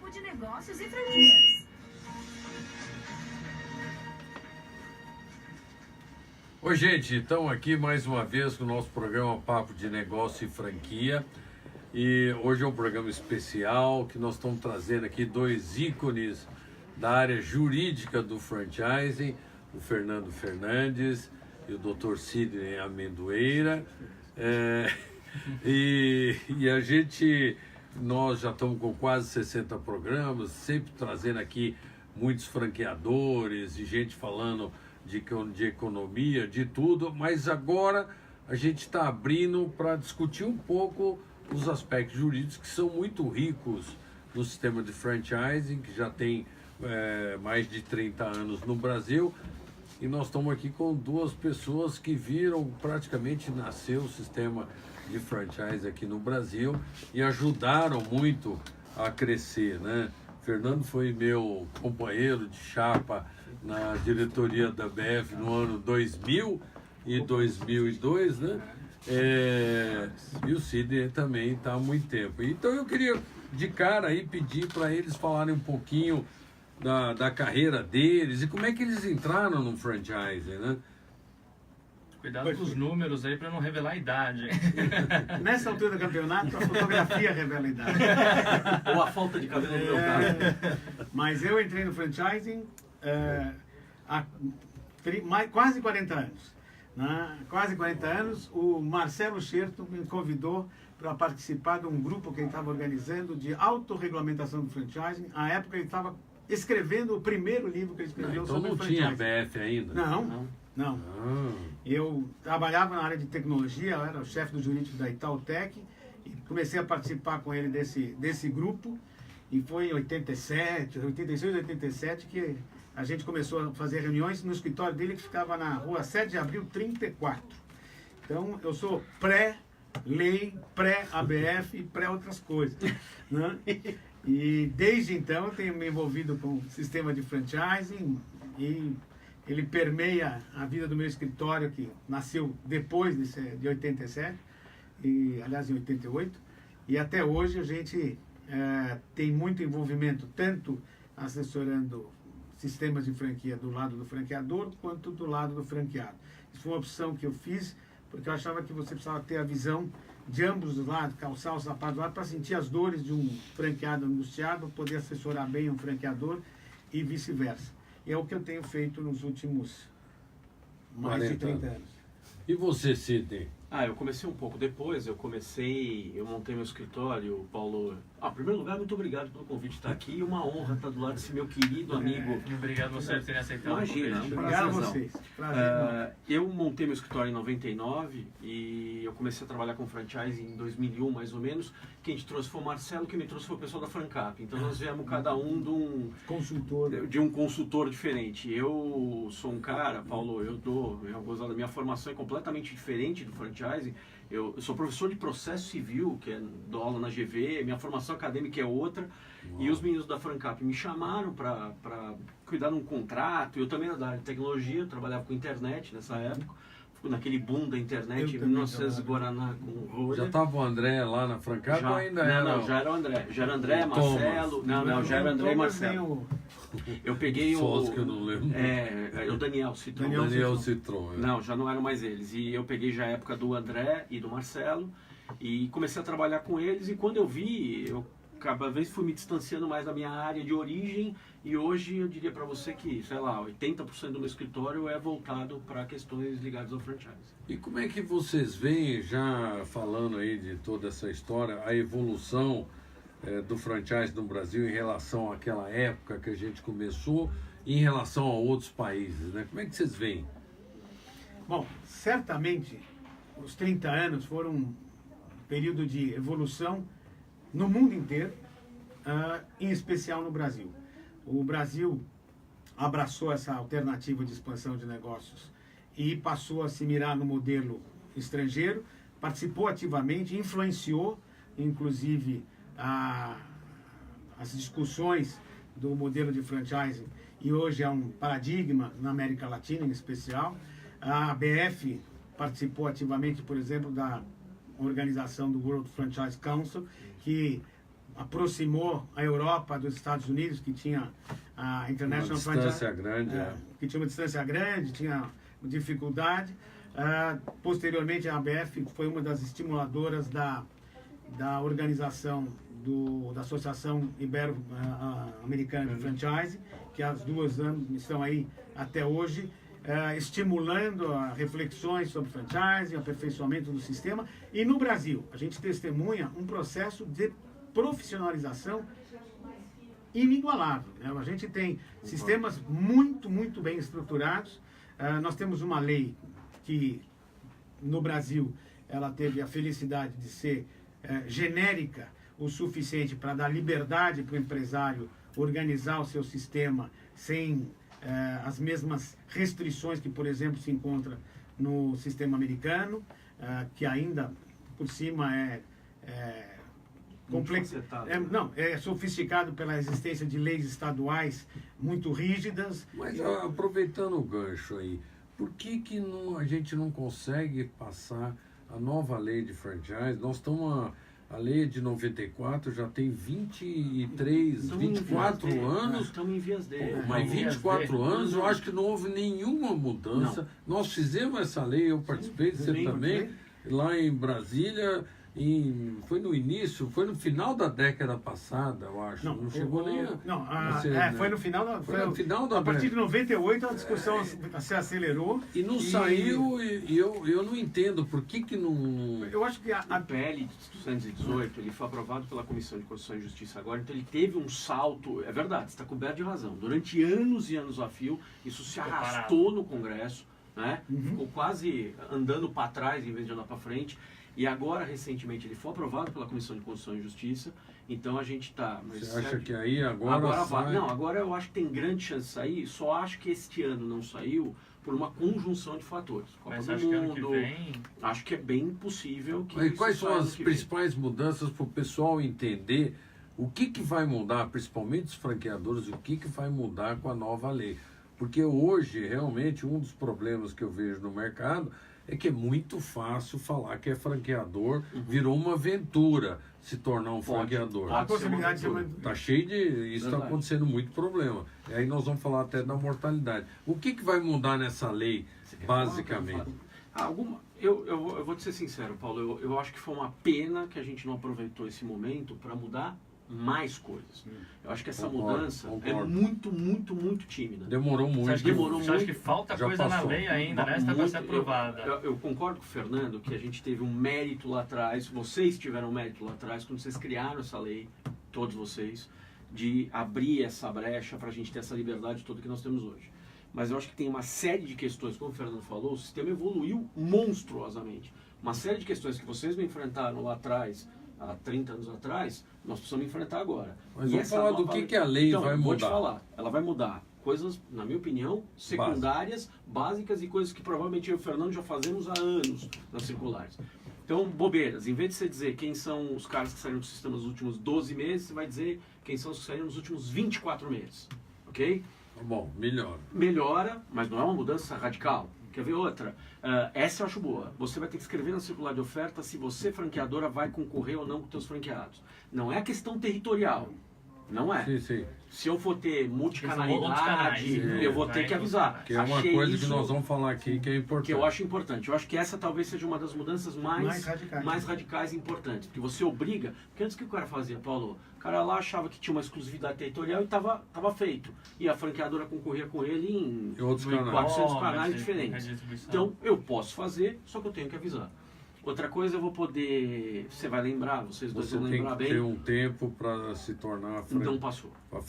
Papo de Negócios e Franquias. Oi, gente, estamos aqui mais uma vez com o nosso programa Papo de Negócio e Franquia. E hoje é um programa especial que nós estamos trazendo aqui dois ícones da área jurídica do franchising, o Fernando Fernandes e o Dr. Sidney Amendoeira. E nós já estamos com quase 60 programas, sempre trazendo aqui muitos franqueadores e gente falando de economia, de tudo, mas agora a gente está abrindo para discutir um pouco os aspectos jurídicos que são muito ricos no sistema de franchising, que já tem mais de 30 anos no Brasil. E nós estamos aqui com duas pessoas que viram praticamente nascer o sistema de franchise aqui no Brasil e ajudaram muito a crescer, né? Fernando foi meu companheiro de chapa na diretoria da BF no ano 2000 e 2002, né? E o Sidney também está há muito tempo. Então eu queria de cara aí pedir para eles falarem um pouquinho da carreira deles e como é que eles entraram no franchising, né? Cuidado com os números aí para não revelar a idade. Nessa altura do campeonato, a fotografia revela a idade. Ou a falta de cabelo no meu caso. Mas eu entrei no franchising há quase 40 anos. Né? Quase 40 anos, o Marcelo Scherto me convidou para participar de um grupo que ele estava organizando de autorregulamentação do franchising. À época ele estava escrevendo o primeiro livro que ele escreveu sobre franchising. Então não tinha BF ainda? Não. Eu trabalhava na área de tecnologia, eu era o chefe do jurídico da Itautec e comecei a participar com ele desse grupo. E foi em 86, 87 que a gente começou a fazer reuniões no escritório dele, que ficava na rua 7 de abril 34. Então eu sou pré-lei, pré-ABF e pré-outras coisas. Né? E desde então eu tenho me envolvido com o sistema de franchising e ele permeia a vida do meu escritório, que nasceu depois de 87, aliás em 88, e até hoje a gente tem muito envolvimento, tanto assessorando sistemas de franquia do lado do franqueador, quanto do lado do franqueado. Isso foi uma opção que eu fiz, porque eu achava que você precisava ter a visão de ambos os lados, calçar o sapato do lado, para sentir as dores de um franqueado angustiado, poder assessorar bem um franqueador e vice-versa. E é o que eu tenho feito nos últimos mais de 30 anos. E você, Sidney? Eu comecei um pouco depois, eu montei meu escritório, Paulo. Em primeiro lugar, muito obrigado pelo convite de estar aqui, uma honra estar do lado desse meu querido amigo. Obrigado você por terem aceitado. Imagina, obrigado a vocês. Eu montei meu escritório em 99 e eu comecei a trabalhar com franchise em 2001, mais ou menos. Quem te trouxe foi o Marcelo, quem me trouxe foi o pessoal da Francap. Então nós viemos cada um de um consultor diferente. Eu sou um cara, Paulo, eu gozado da minha formação é completamente diferente do franchising. Eu sou professor de processo civil, que dou aula na GV, minha formação acadêmica é outra. Uau. E os meninos da Francap me chamaram para cuidar de um contrato. Eu também era da área de tecnologia, eu trabalhava com internet nessa época. Naquele boom da internet, em 1900 Guaraná com o Roller. Já estava o André lá na Francap ou ainda era? Não, já era o André. Já era André, Marcelo. Já era André e Marcelo. Eu peguei o... que eu não lembro. O Daniel Citron. Daniel Citron. Não, já não eram mais eles. E eu peguei já a época do André e do Marcelo e comecei a trabalhar com eles. E quando eu vi, eu cada vez fui me distanciando mais da minha área de origem. E hoje eu diria para você que, 80% do meu escritório é voltado para questões ligadas ao franchise. E como é que vocês veem, já falando aí de toda essa história, a evolução do franchise no Brasil em relação àquela época que a gente começou e em relação a outros países, né? Como é que vocês veem? Bom, certamente os 30 anos foram um período de evolução no mundo inteiro, em especial no Brasil. O Brasil abraçou essa alternativa de expansão de negócios e passou a se mirar no modelo estrangeiro, participou ativamente, influenciou, inclusive, as discussões do modelo de franchising, e hoje é um paradigma na América Latina, em especial. A ABF participou ativamente, por exemplo, da organização do World Franchise Council, que aproximou a Europa dos Estados Unidos, que tinha a International Uma distância grande, que tinha uma distância grande, tinha dificuldade. Posteriormente, a ABF foi uma das estimuladoras da organização da Associação Ibero-Americana de Franchise, que as duas estão aí até hoje, estimulando reflexões sobre franchising, aperfeiçoamento do sistema. E no Brasil, a gente testemunha um processo de profissionalização inigualável, né? A gente tem sistemas muito, muito bem estruturados. Nós temos uma lei que, no Brasil, ela teve a felicidade de ser genérica o suficiente para dar liberdade para o empresário organizar o seu sistema sem as mesmas restrições que, por exemplo, se encontra no sistema americano, que ainda, por cima, é sofisticado pela existência de leis estaduais muito rígidas. Mas aproveitando o gancho aí, por que a gente não consegue passar a nova lei de franchise? Nós estamos... A lei de 94 já tem 24 anos. Estamos em vias dele. Mas 24 anos eu acho que não houve nenhuma mudança. Não. Nós fizemos essa lei, eu participei, você também, lá em Brasília. Foi no início, foi no final da década passada, eu acho. Não chegou nem a... Foi no final da... A partir de 98 a discussão se acelerou. E não saiu, e eu não entendo por que não... Eu acho que a PL de 218, ele foi aprovado pela Comissão de Constituição e Justiça agora, então ele teve um salto, é verdade, está coberto de razão. Durante anos e anos a fio, isso se arrastou no Congresso, né? Ficou quase andando para trás em vez de andar para frente. E agora, recentemente, ele foi aprovado pela Comissão de Constituição e Justiça, então a gente está... Você acha que aí agora sai? Não, agora eu acho que tem grande chance de sair, só acho que este ano não saiu por uma conjunção de fatores. Copa do Mundo, acho que é bem possível que... E quais são as principais mudanças para o pessoal entender o que vai mudar, principalmente os franqueadores, o que vai mudar com a nova lei? Porque hoje, realmente, um dos problemas que eu vejo no mercado é que é muito fácil falar que é franqueador, virou uma aventura se tornar um franqueador. A possibilidade de Está cheio de... Isso está acontecendo muito problema. E aí nós vamos falar até da mortalidade. O que vai mudar nessa lei, basicamente? Eu vou te ser sincero, Paulo, eu acho que foi uma pena que a gente não aproveitou esse momento para mudar mais coisas. Eu acho que essa mudança é muito, muito, muito tímida. Demorou muito. Você acha que falta coisa na lei ainda, né? Está para ser aprovada. Eu concordo com o Fernando que a gente teve um mérito lá atrás, vocês tiveram um mérito lá atrás, quando vocês criaram essa lei, todos vocês, de abrir essa brecha para a gente ter essa liberdade toda que nós temos hoje. Mas eu acho que tem uma série de questões, como o Fernando falou, o sistema evoluiu monstruosamente. Uma série de questões que vocês não enfrentaram lá atrás, há 30 anos atrás, nós precisamos enfrentar agora. Mas vamos falar do que a lei vai mudar. Vou te falar, ela vai mudar coisas, na minha opinião, secundárias, básicas e coisas que provavelmente eu e o Fernando já fazemos há anos nas circulares. Então, bobeiras, em vez de você dizer quem são os caras que saíram do sistema nos últimos 12 meses, você vai dizer quem são os que saíram nos últimos 24 meses. Ok? Bom, melhora. Melhora, mas não é uma mudança radical. Quer ver outra? Essa eu acho boa. Você vai ter que escrever na circular de oferta se você, franqueadora, vai concorrer ou não com seus franqueados. Não é questão territorial. Não é. Sim. Se eu for ter multicanalidade, eu vou ter que avisar. Que é uma coisa que nós vamos falar aqui que é importante. Que eu acho importante. Eu acho que essa talvez seja uma das mudanças mais radicais e importantes. Porque você obriga... Porque antes o que o cara fazia, Paulo? O cara lá achava que tinha uma exclusividade territorial e estava feito. E a franqueadora concorria com ele em 400 canais diferentes. Então, eu posso fazer, só que eu tenho que avisar. Outra coisa, eu vou poder... Você vai lembrar, vocês dois vão lembrar bem. Você tem que ter um tempo para se tornar... Não passou. Não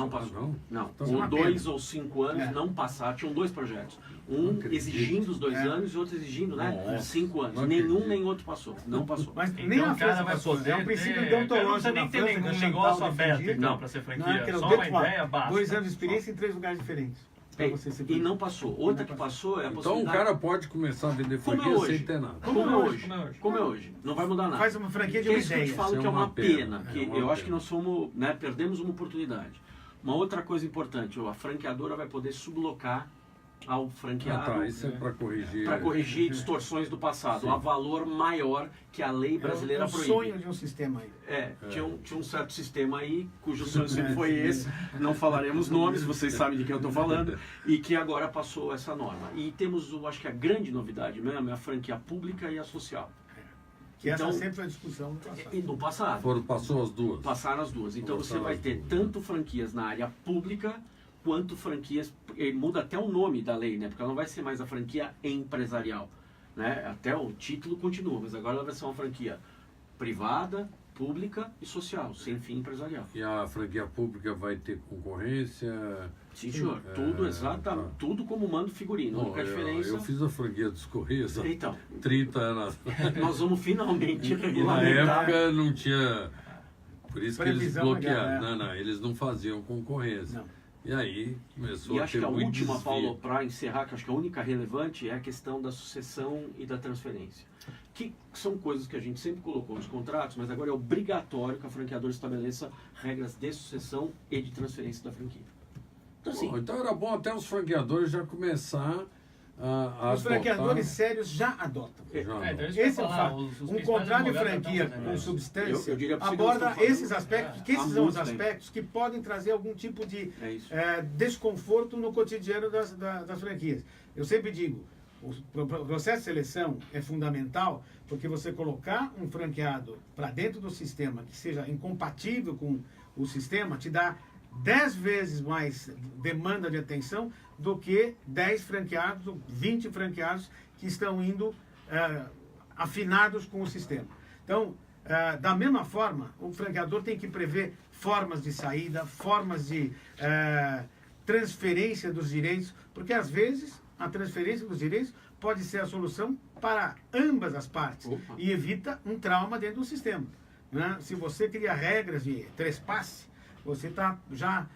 passou. Não. Então, Ou 2 ou 5 anos não passaram. Tinham 2 projetos. Um exigindo os 2 anos e outro exigindo 5 anos. Nenhum nem outro passou. Não passou. Mas nem a França vai poder. É um princípio deontológico na França. Não tem um negócio aberto, então, para ser franquia. Só uma ideia básica. 2 anos de experiência em 3 lugares diferentes. E não passou. Outra que passou é a possibilidade... Então o cara pode começar a vender franquia sem ter nada. Como é hoje. Não vai mudar nada. Faz uma franquia de uma ideia. Eu te falo que é uma pena. Eu acho que nós somos, perdemos uma oportunidade. Uma outra coisa importante, a franqueadora vai poder sublocar ao franqueado. Isso é para corrigir. Para corrigir distorções do passado. Há valor maior que a lei brasileira proíbe. É o sonho de um sistema aí. Tinha um certo sistema aí, cujo sonho sempre foi esse, não falaremos nomes, vocês sabem de quem eu estou falando, e que agora passou essa norma. E temos, acho que a grande novidade mesmo, é a franquia pública e a social. Que essa sempre foi a discussão no passado. E no passado. Passou as duas. Passaram as duas. Então você vai ter tanto franquias na área pública, quanto franquias, muda até o nome da lei, né? Porque ela não vai ser mais a franquia empresarial, né? Até o título continua, mas agora ela vai ser uma franquia privada, pública e social, sem fim empresarial. E a franquia pública vai ter concorrência? Sim, senhor. Tudo exatamente, tudo como mando figurino. A única diferença... Eu fiz a franquia dos Correios há então, 30 anos. Nós vamos finalmente E na regulamentar. época não tinha... Por isso que eles Previsão bloquearam. Não, eles não faziam concorrência. Não. E aí começou E a acho ter que a muito última, desvio. Paulo, para encerrar, que acho que a única relevante é a questão da sucessão e da transferência. Que são coisas que a gente sempre colocou nos contratos, mas agora é obrigatório que a franqueadora estabeleça regras de sucessão e de transferência da franquia. Então, assim, Então era bom até os franqueadores já começar a Os franqueadores sérios já adotam. Então isso Esse que eu é o ia falar, fato. os Um principais contrato de advogados franquia estão fazendo com isso. substância Eu diria pra você que aborda nós estamos esses falando, aspectos, que há esses são os muito tempo. aspectos que podem trazer algum tipo de É isso. desconforto no cotidiano das franquias. Eu sempre digo, o processo de seleção é fundamental porque você colocar um franqueado para dentro do sistema que seja incompatível com o sistema te dá 10 vezes mais demanda de atenção do que 10 franqueados, ou 20 franqueados que estão indo afinados com o sistema. Então, da mesma forma, o franqueador tem que prever formas de saída, formas de transferência dos direitos, porque às vezes a transferência dos direitos pode ser a solução para ambas as partes. Opa. E evita um trauma dentro do sistema. Né? Se você cria regras de trespasse, você está já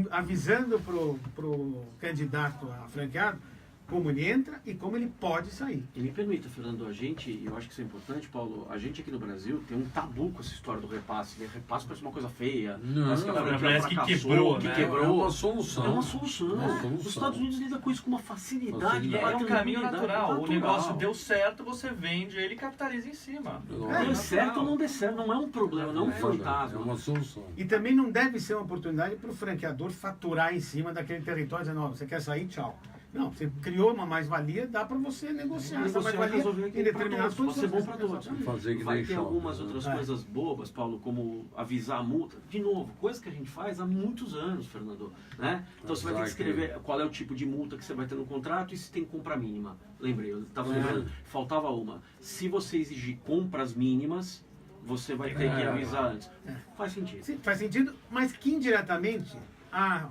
avisando para o candidato a franqueado como ele entra e como ele pode sair. E me permita, Fernando, a gente, eu acho que isso é importante, Paulo, a gente aqui no Brasil tem um tabu com essa história do repasse, né? Repasse parece uma coisa feia, Não, parece que a franquia parece que fracassou, quebrou, que né? quebrou. É uma solução. É uma solução. É uma solução. Os Estados Unidos lidam com isso com uma facilidade. E é uma um caminho tranquilidade natural. O negócio deu certo, você vende ele e capitaliza em cima. Dê certo ou não dê certo, não é um problema, não é um É fantasma. uma solução. E também não deve ser uma oportunidade para o franqueador faturar em cima daquele território, dizendo, ó, você quer sair, tchau. Não, você criou uma mais-valia, dá para você negociar essa mais-valia em determinadas pode ser bom condições. para todos. Fazer que Vai nem ter shopping, algumas né? outras coisas bobas, Paulo, como avisar a multa. De novo, coisa que a gente faz há muitos anos, Fernando. Né? Então você vai ter que escrever qual é o tipo de multa que você vai ter no contrato e se tem compra mínima. Lembrei, eu estava lembrando, faltava uma. Se você exigir compras mínimas, você vai ter que avisar antes. Faz sentido. Sim, faz sentido, mas que indiretamente a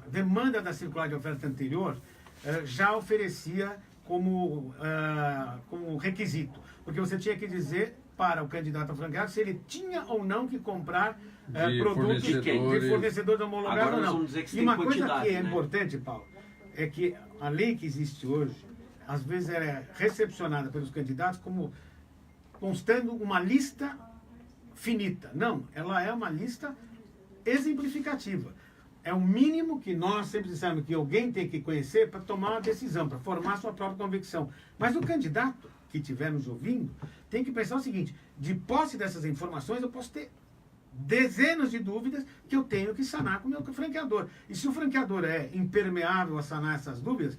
demanda da circular de oferta anterior já oferecia como requisito. Porque você tinha que dizer para o candidato a franqueado se ele tinha ou não que comprar De produtos de fornecedores. fornecedores homologados Agora ou nós não. vamos dizer que E tem uma coisa quantidade, que é né? importante, Paulo, é que a lei que existe hoje, às vezes é recepcionada pelos candidatos como constando uma lista finita. Não, ela é uma lista exemplificativa. É o mínimo que nós sempre dissemos que alguém tem que conhecer para tomar uma decisão, para formar sua própria convicção. Mas o candidato que estiver nos ouvindo tem que pensar o seguinte: de posse dessas informações, eu posso ter dezenas de dúvidas que eu tenho que sanar com o meu franqueador. E se o franqueador é impermeável a sanar essas dúvidas,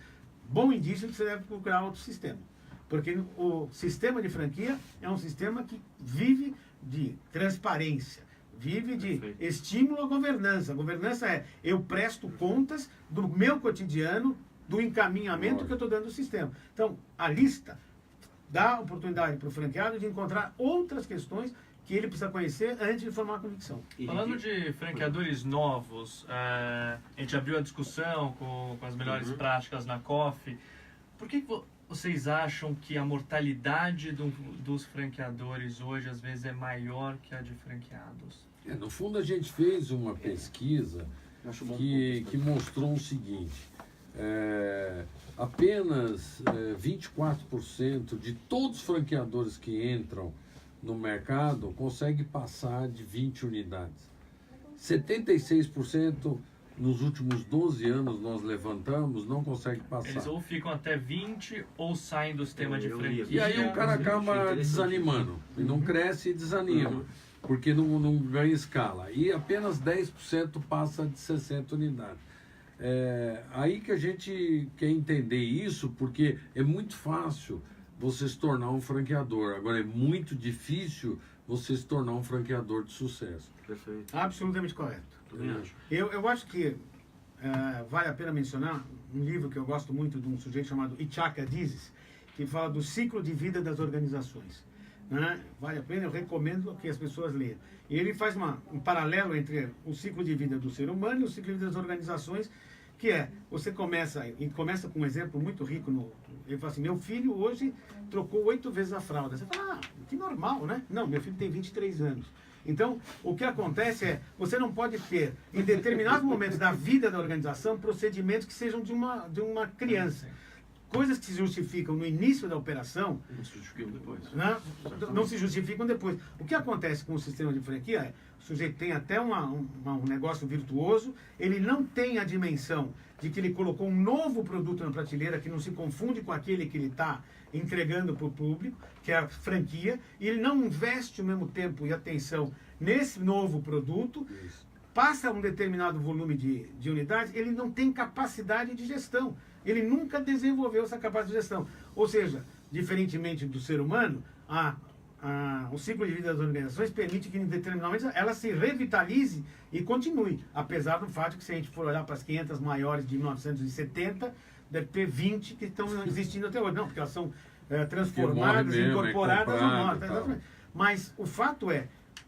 bom indício que você deve procurar outro sistema. Porque o sistema de franquia é um sistema que vive de transparência, vive de estímulo à governança. A governança é eu presto contas do meu cotidiano, do encaminhamento que eu estou dando ao sistema. Então, a lista dá oportunidade para o franqueado de encontrar outras questões que ele precisa conhecer antes de formar a convicção. Falando de franqueadores novos, a gente abriu a discussão com as melhores práticas na COF. Por que vocês acham que a mortalidade dos franqueadores hoje às vezes é maior que a de franqueados? No fundo, a gente fez uma pesquisa que mostrou o seguinte: apenas 24% de todos os franqueadores que entram no mercado conseguem passar de 20 unidades. 76% nos últimos 12 anos nós levantamos, não consegue passar. Eles ou ficam até 20 ou saem do sistema de Eu franquia. li. E aí o cara Achei acaba interessante. desanimando, e não cresce e desanima, porque não ganha escala. E apenas 10% passa de 60 unidades. Aí que a gente quer entender isso, porque é muito fácil você se tornar um franqueador. Agora é muito difícil você se tornar um franqueador de sucesso. Perfeito. Absolutamente correto. Também acho. Eu acho que vale a pena mencionar um livro que eu gosto muito de um sujeito chamado Ichaka Dizes, que fala do ciclo de vida das organizações. Né? Vale a pena, eu recomendo que as pessoas leiam. E ele faz um paralelo entre o ciclo de vida do ser humano e o ciclo de vida das organizações, que você começa com um exemplo muito rico. Ele fala assim, meu filho hoje trocou 8 vezes a fralda. Você fala, que normal, né? Não, meu filho tem 23 anos. Então, o que acontece você não pode ter, em determinados momentos da vida da organização, procedimentos que sejam de uma criança. Coisas que se justificam no início da operação, Não se justificam depois. né, não se justificam depois. O que acontece com o sistema de franquia o sujeito tem até um negócio virtuoso, ele não tem a dimensão de que ele colocou um novo produto na prateleira que não se confunde com aquele que ele está entregando para o público, que é a franquia, e ele não investe o mesmo tempo e atenção nesse novo produto, passa um determinado volume de unidades, ele não tem capacidade de gestão. Ele nunca desenvolveu essa capacidade de gestão. Ou seja, diferentemente do ser humano, o ciclo de vida das organizações permite que, em determinado momento, ela se revitalize e continue. Apesar do fato que, se a gente for olhar para as 500 maiores de 1970, deve ter 20 que estão existindo até hoje. Não, porque elas são transformadas, incorporadas ou mortas. Mas o fato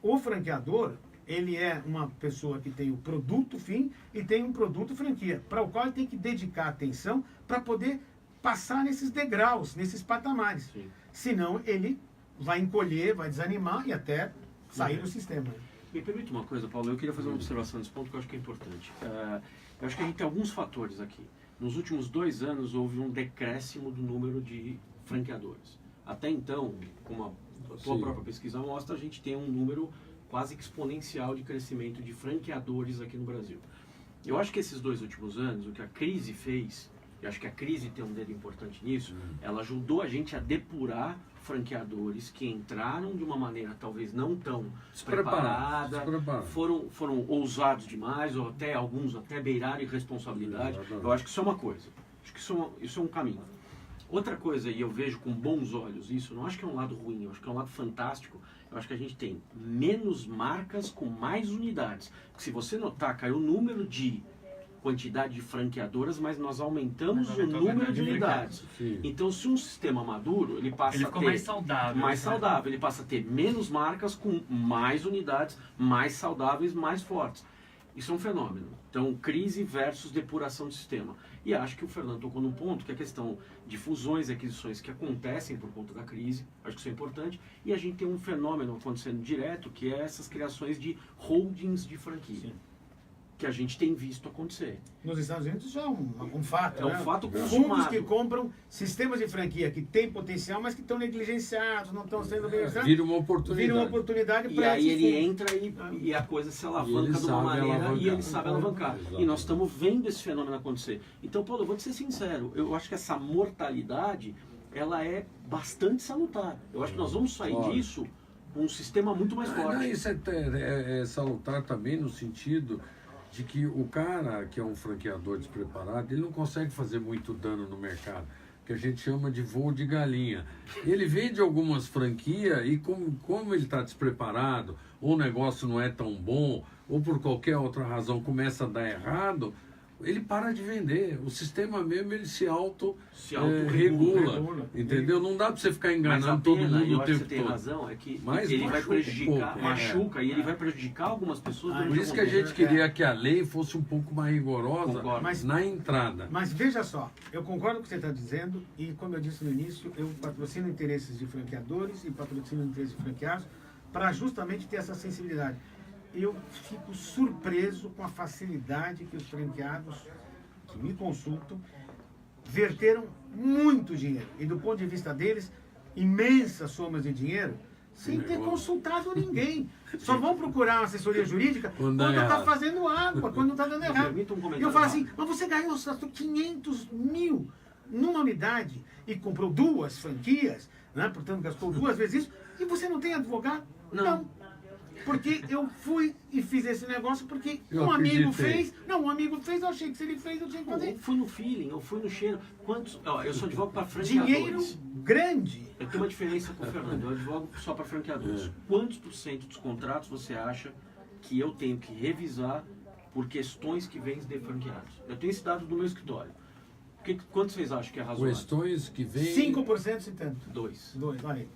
o franqueador, ele é uma pessoa que tem o produto fim e tem um produto franquia, para o qual ele tem que dedicar atenção para poder passar nesses degraus, nesses patamares. Sim. Senão ele vai encolher, vai desanimar e até sair do sistema. Me permite uma coisa, Paulo, eu queria fazer uma observação nesse ponto que eu acho que é importante. Eu acho que a gente tem alguns fatores aqui. Nos últimos 2 anos houve um decréscimo do número de franqueadores. Até então, como a tua própria pesquisa mostra, a gente tem um número quase que exponencial de crescimento de franqueadores aqui no Brasil. Eu acho que esses 2 últimos anos, o que a crise fez, eu acho que a crise tem um dedo importante nisso, ela ajudou a gente a depurar franqueadores que entraram de uma maneira talvez não tão preparada, foram ousados demais, ou até alguns até beiraram irresponsabilidade. Eu acho que isso é uma coisa, acho que isso é um caminho. Outra coisa, e eu vejo com bons olhos isso, não acho que é um lado ruim, eu acho que é um lado fantástico. Eu acho que a gente tem menos marcas com mais unidades. Se você notar, caiu o número de quantidade de franqueadoras, mas nós aumentamos o número de unidades. Sim. Então, se um sistema maduro, ele passa a ter mais saudável. mais saudável, ele passa a ter menos marcas com mais unidades, mais saudáveis, mais fortes. Isso é um fenômeno. Então, crise versus depuração do sistema. E acho que o Fernando tocou num ponto, que é a questão de fusões e aquisições que acontecem por conta da crise. Acho que isso é importante. E a gente tem um fenômeno acontecendo direto, que é essas criações de holdings de franquia. Sim. Que a gente tem visto acontecer. Nos Estados Unidos já é um fato. É um fato Fundos consumado. que compram sistemas de franquia que têm potencial, mas que estão negligenciados, não estão sendo bem usados. Vira uma oportunidade. Vira uma oportunidade E para aí ele entra e a coisa se alavanca de uma maneira e ele sabe alavancar. Exatamente. E nós estamos vendo esse fenômeno acontecer. Então, Paulo, eu vou te ser sincero, eu acho que essa mortalidade, ela é bastante salutar. Eu acho que nós vamos sair disso com um sistema muito mais forte. Não, isso é salutar também no sentido de que o cara que é um franqueador despreparado, ele não consegue fazer muito dano no mercado, que a gente chama de voo de galinha. Ele vende algumas franquias e como ele está despreparado, ou o negócio não é tão bom, ou por qualquer outra razão começa a dar errado, ele para de vender. O sistema mesmo, ele se auto-regula, entendeu? Não dá para você ficar enganando todo mundo o tempo todo. Você tem razão, é que mas ele vai prejudicar, machuca, e ele vai prejudicar algumas pessoas. Por isso que a gente queria que a lei fosse um pouco mais rigorosa na entrada. Mas veja só, eu concordo com o que você está dizendo e, como eu disse no início, eu patrocino interesses de franqueadores e patrocino interesses de franqueados para justamente ter essa sensibilidade. Eu fico surpreso com a facilidade que os franqueados que me consultam verteram muito dinheiro. E do ponto de vista deles, imensas somas de dinheiro sem ter consultado ninguém. Só vão procurar uma assessoria jurídica quando está fazendo água, quando está dando errado. E eu falo assim, mas você ganhou 500 mil numa unidade e comprou 2 franquias, né? Portanto gastou 2 vezes isso, e você não tem advogado? Não. Porque eu fui e fiz esse negócio porque um amigo fez. Não, um amigo fez, eu achei que se ele fez, eu tinha que fazer. Eu fui no feeling, eu fui no cheiro. Eu sou advogado para franqueadores. Dinheiro grande. Eu tenho uma diferença com o Fernando, eu advogo só para franqueadores. Quantos por cento dos contratos você acha que eu tenho que revisar por questões que vêm de franqueados? Eu tenho esse dado no meu escritório. Quanto vocês acham que é razoável? Questões que vêm... 5% se tanto. 2. 2, vai.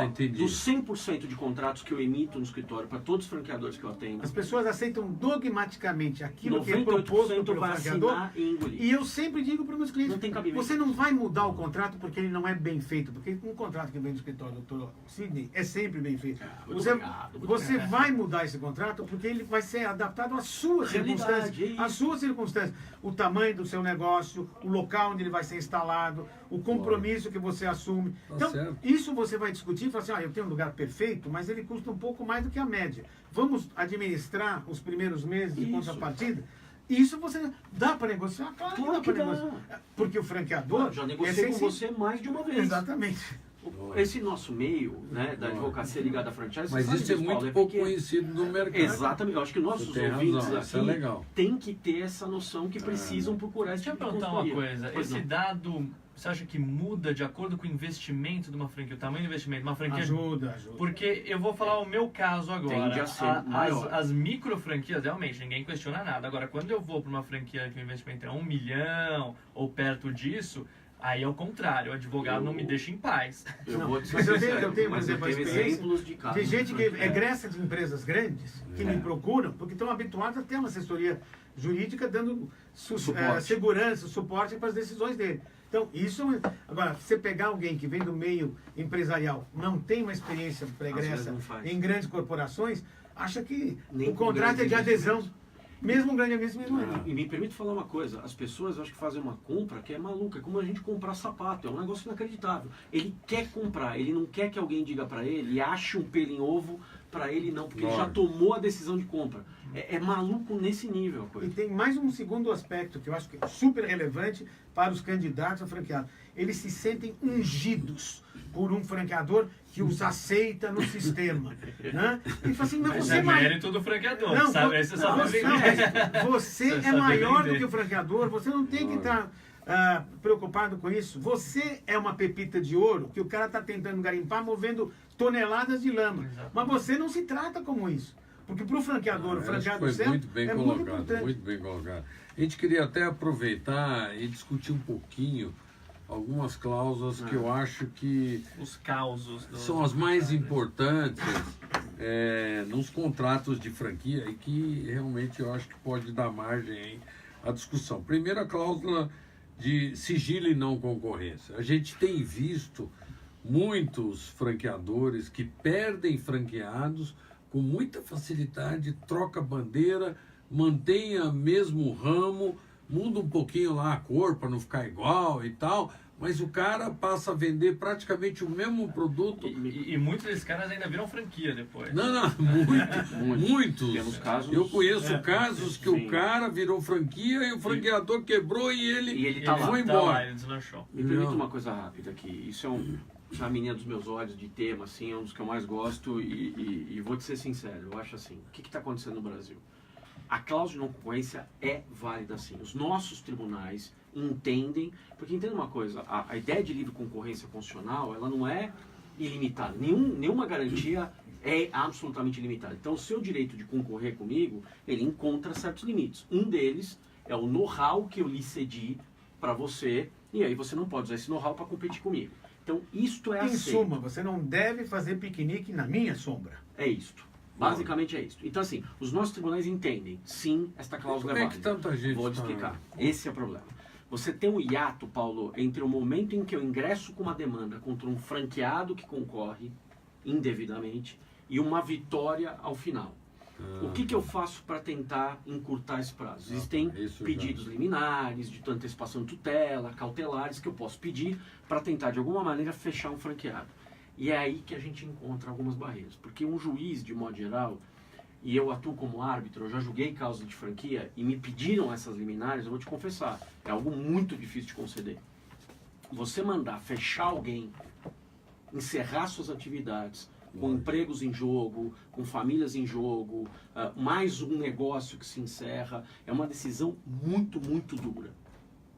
Entendi. Dos 100% de contratos que eu emito no escritório para todos os franqueadores que eu atendo, As pessoas aceitam dogmaticamente aquilo que é 98% proposto pelo vai franqueador. assinar e engolir. E eu sempre digo para os meus clientes, Não tem cabimento. você não vai mudar o contrato porque ele não é bem feito. Porque um contrato que vem do escritório do Dr. Sidney é sempre bem feito. Muito Você, obrigado, muito você vai mudar esse contrato porque ele vai ser adaptado às suas Realidade, circunstâncias. é Às suas circunstâncias. O tamanho do seu negócio, o local onde ele vai ser instalado, o compromisso que você assume. Tá Então, certo. isso você vai discutir e falar assim, eu tenho um lugar perfeito, mas ele custa um pouco mais do que a média. Vamos administrar os primeiros meses de Isso. contrapartida? Isso você dá para negociar? Claro Claro que que dá para dá. negociar. Porque o franqueador... Já é negociei com sensível. você mais de uma vez. Exatamente. Esse nosso meio, né, da advocacia ligada à franchise, Mas você isso sabe é disso, muito Paulo, pouco pequeno. conhecido no mercado. Exatamente, eu acho que nossos Você tem ouvintes razão, isso é aqui legal. têm que ter essa noção que precisam procurar esse Deixa eu tipo de perguntar uma consultoria. coisa. Pois Esse não. dado, você acha que muda de acordo com o investimento de uma franquia, o tamanho do investimento de uma franquia? Ajuda. Porque eu vou falar o meu caso agora. Tende a ser maior. As micro franquias, realmente, ninguém questiona nada. Agora, quando eu vou para uma franquia que o investimento é 1 milhão ou perto disso, aí é o contrário, o advogado não me deixa em paz. Eu Não, vou te mas ser eu tenho, sincero, por mas exemplo, a tenho experiência exemplos de casos. de gente que franqueados. egressa de empresas grandes, que me procuram, porque estão habituados a ter uma assessoria jurídica dando Suporte. segurança, suporte para as decisões dele. Então, isso... Agora, você pegar alguém que vem do meio empresarial, não tem uma experiência vezes pregressa não faz. em grandes corporações, acha que Nem o com contrato é grandes de adesão. investimentos. Mesmo um grande investimento, mesmo não é. E me permite falar uma coisa, as pessoas eu acho que fazem uma compra que é maluca, é como a gente comprar sapato, é um negócio inacreditável. Ele quer comprar, ele não quer que alguém diga para ele e ache um pelo em ovo para ele não, porque ele já Lógico. tomou a decisão de compra. É maluco nesse nível a E coisa. tem mais um segundo aspecto que eu acho que é super relevante para os candidatos a franqueado. Eles se sentem ungidos por um franqueador que os aceita no sistema. Né? E fala assim, mas Mas você é é mais... mérito do franqueador, Não, sabe? Aí você só vai não, vender. mas você Você é sabe maior vender. do que o franqueador, você não tem que estar preocupado com isso. Você é uma pepita de ouro que o cara está tentando garimpar movendo toneladas de lama. Exato. Mas você não se trata como isso. Porque para o franqueador, o Acho franqueado que foi certo muito bem é muito colocado, importante. muito bem colocado. A gente queria até aproveitar e discutir um pouquinho algumas cláusulas que eu acho que Os causos. são as mais importantes nos contratos de franquia e que realmente eu acho que pode dar margem aí à discussão. Primeiro, a cláusula de sigilo e não concorrência. A gente tem visto muitos franqueadores que perdem franqueados com muita facilidade, troca bandeira, mantém o mesmo ramo, muda um pouquinho lá a cor para não ficar igual e tal, mas o cara passa a vender praticamente o mesmo produto. E muitos desses caras ainda viram franquia depois. Não, muitos. Temos casos- Eu conheço casos que sim. o cara virou franquia e o franqueador quebrou e E ele ele tá lá. foi Tá lá, embora. ele deslanchou. Me permita Não. uma coisa rápida aqui. Isso é a menina dos meus olhos de tema, assim, é um dos que eu mais gosto e vou te ser sincero, eu acho assim, o que está acontecendo no Brasil? A cláusula de não concorrência é válida sim. Os nossos tribunais entendem, porque entenda uma coisa, a ideia de livre concorrência constitucional, ela não é ilimitada. Nenhuma garantia é absolutamente ilimitada. Então, o seu direito de concorrer comigo, ele encontra certos limites. Um deles é o know-how que eu lhe cedi para você, e aí você não pode usar esse know-how para competir comigo. Então, isto é Em aceito. suma, você não deve fazer piquenique na minha sombra. É isto. Basicamente é isto. Então, assim, os nossos tribunais entendem, sim, esta cláusula Como é é que válida. tanta gente Vou te tá- explicar. Esse é o problema. Você tem um hiato, Paulo, entre o momento em que eu ingresso com uma demanda contra um franqueado que concorre indevidamente e uma vitória ao final. O que eu faço para tentar encurtar esse prazo? Existem isso já. pedidos liminares, de antecipação de tutela, cautelares que eu posso pedir para tentar, de alguma maneira, fechar um franqueado. E é aí que a gente encontra algumas barreiras. Porque um juiz, de modo geral, e eu atuo como árbitro, eu já julguei causa de franquia e me pediram essas liminares, eu vou te confessar, é algo muito difícil de conceder. Você mandar fechar alguém, encerrar suas atividades, com empregos em jogo, com famílias em jogo, mais um negócio que se encerra, é uma decisão muito, muito dura.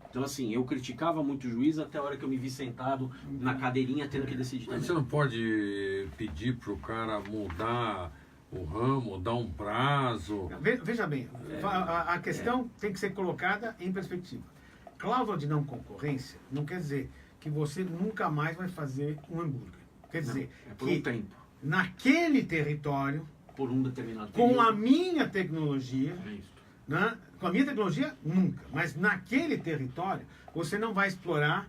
Então, assim, eu criticava muito o juiz até a hora que eu me vi sentado na cadeirinha tendo que decidir Mas também. você não pode pedir para o cara mudar o ramo, dar um prazo. Veja bem, a questão tem que ser colocada em perspectiva. Cláusula de não concorrência não quer dizer que você nunca mais vai fazer um hambúrguer. Quer dizer É por que um tempo, naquele território, por um determinado com período. a minha tecnologia, É isso. né? Com a minha tecnologia, nunca. Mas naquele território, você não vai explorar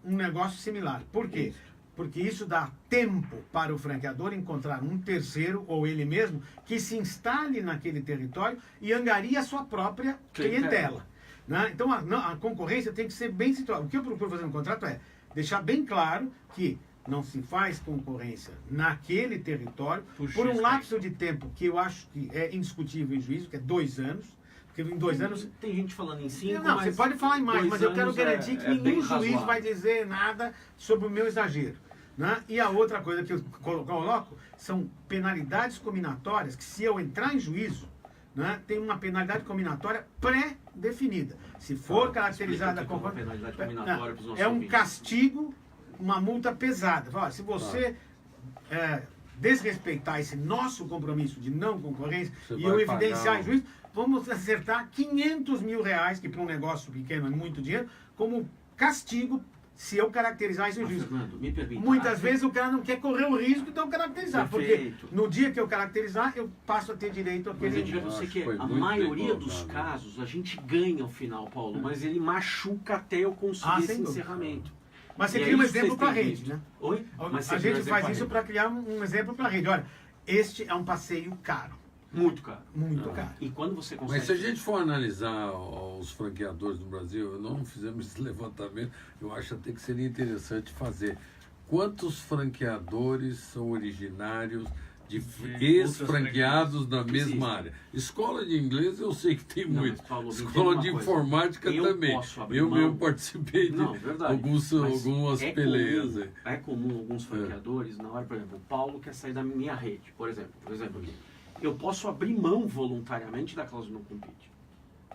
um negócio similar. Por quê? Isso. Porque isso dá tempo para o franqueador encontrar um terceiro, ou ele mesmo, que se instale naquele território e angarie a sua própria clientela. Né? Então, a concorrência tem que ser bem situada. O que eu procuro fazer no contrato é deixar bem claro que não se faz concorrência naquele território por um lapso de tempo que eu acho que é indiscutível em juízo, que é 2 anos. Porque em 2 anos... Tem gente falando em 5, Não, você pode falar em mais, 2 mas eu quero anos garantir que bem nenhum juiz razoável. vai dizer nada sobre o meu exagero. Né? E a outra coisa que eu coloco são penalidades combinatórias, que se eu entrar em juízo, né, tem uma penalidade combinatória pré-definida. Se for caracterizada como... penalidade combinatória para os nossos É um ouvintes. castigo, uma multa pesada. Fala, se você desrespeitar esse nosso compromisso de não concorrência Você e vai eu evidenciar pagar em juízo, vamos acertar 500 mil reais, que para um negócio pequeno é muito dinheiro, como castigo se eu caracterizar isso em Mas, juízo. Fernando, me permita. Muitas vezes o cara não quer correr o risco de eu caracterizar, Perfeito. porque no dia que eu caracterizar, eu passo a ter direito Mas eu àquele... digo a você Acho que que foi a muito maioria bem dos colocado. casos a gente ganha ao final, Paulo, mas ele machuca até eu conseguir esse sem dúvida. encerramento. Mas você E é cria um isso que exemplo vocês para a têm rede, visto. né? Oi? Mas você A cria um gente exemplo faz pra isso rede. para criar um exemplo para a rede. Olha, este é um passeio caro, Muito caro. muito caro. E quando você consegue... Mas se a gente for analisar os franqueadores no Brasil, não fizemos esse levantamento, eu acho até que seria interessante fazer. Quantos franqueadores são originários de ex-franqueados da mesma Existem. área? Escola de inglês eu sei que tem Não, muito. mas, Paulo, me entenda Escola uma de coisa. informática Eu também. posso abrir Eu mão. mesmo participei de Não, verdade. Mas algumas peleias. Comum, é comum alguns franqueadores, na hora, por exemplo, o Paulo quer sair da minha rede, por exemplo aqui. Eu posso abrir mão voluntariamente da cláusula não compete.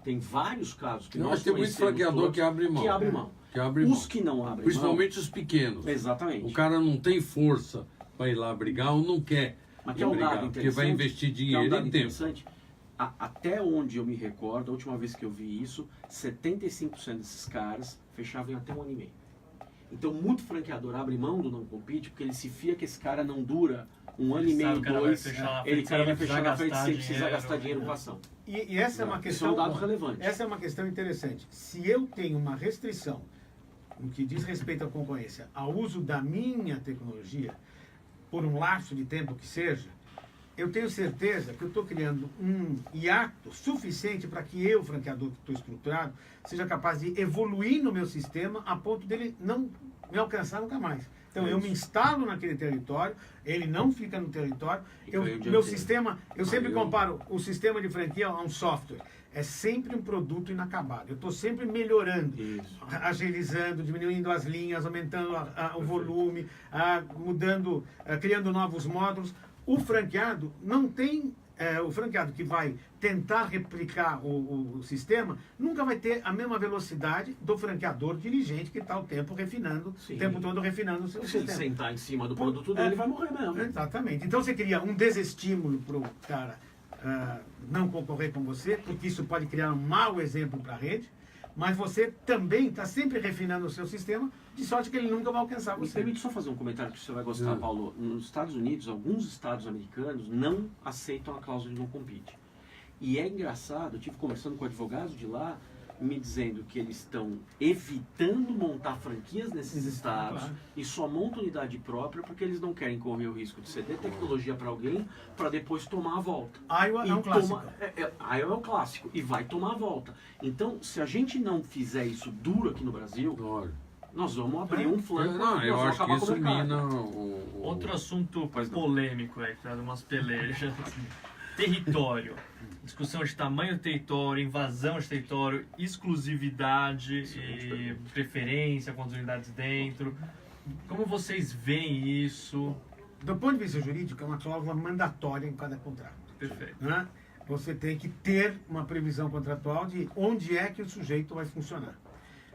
Tem vários casos que Não, nós mas tem muito conhecemos franqueador todos que abre mão. Que abre mão. Que abre Os mão. que não abrem Principalmente os pequenos. mão... Exatamente. O cara não tem força para ir lá brigar ou não quer Mas ir que é um brigar, dado porque vai interessante, investir que é um dinheiro dado e tempo. interessante. Até onde eu me recordo, a última vez que eu vi isso, 75% desses caras fechavam em até 1 ano e meio. Então, muito franqueador abre mão do não compete porque ele se fia que esse cara não dura 1 ano e Sabe, meio, o cara vai 2. fechar na Ele frente, cara vai sem fechar na frente gastar sem precisar dinheiro. gastar dinheiro com a ação. E essa é uma Isso é questão... um dado relevante. Essa é uma questão interessante. Se eu tenho uma restrição no que diz respeito à concorrência ao uso da minha tecnologia, por um lapso de tempo que seja, eu tenho certeza que eu estou criando um hiato suficiente para que eu, franqueador que estou estruturado, seja capaz de evoluir no meu sistema a ponto dele não me alcançar nunca mais. Então eu me instalo naquele território, ele não fica no território. Meu sistema, eu sempre comparo o sistema de franquia a um software. É sempre um produto inacabado. Eu estou sempre melhorando, Isso. agilizando, diminuindo as linhas, aumentando o volume, mudando, criando novos módulos. O franqueado não tem, o franqueado que vai tentar replicar o sistema, nunca vai ter a mesma velocidade do franqueador dirigente que está o tempo refinando, Sim. o tempo todo refinando o seu Se ele sistema. sentar em cima do produto dele, ele vai morrer mesmo. Exatamente. Então você cria um desestímulo para o cara não concorrer com você, porque isso pode criar um mau exemplo para a rede, mas você também está sempre refinando o seu sistema, de sorte que ele nunca vai alcançar Me você. permite só fazer um comentário que você vai gostar, Paulo. Nos Estados Unidos, alguns estados americanos não aceitam a cláusula de não compete. E é engraçado, eu tive conversando com advogados de lá, me dizendo que eles estão evitando montar franquias nesses estados claro. e só montam unidade própria porque eles não querem correr o risco de ceder tecnologia para alguém para depois tomar a volta. Iowa é um clássico. Iowa é o clássico e vai tomar a volta. Então, se a gente não fizer isso duro aqui no Brasil, Olha, Nós vamos abrir um flanco. Não, nós eu vamos acho que acabar com isso o mercado. mina o... Outro assunto Pois não. polêmico, que traz umas pelejas. Território. Discussão de tamanho do território, invasão de território, exclusividade e preferência com as unidades dentro. Como vocês veem isso? Do ponto de vista jurídico, é uma cláusula mandatória em cada contrato. Perfeito. Né? Você tem que ter uma previsão contratual de onde é que o sujeito vai funcionar.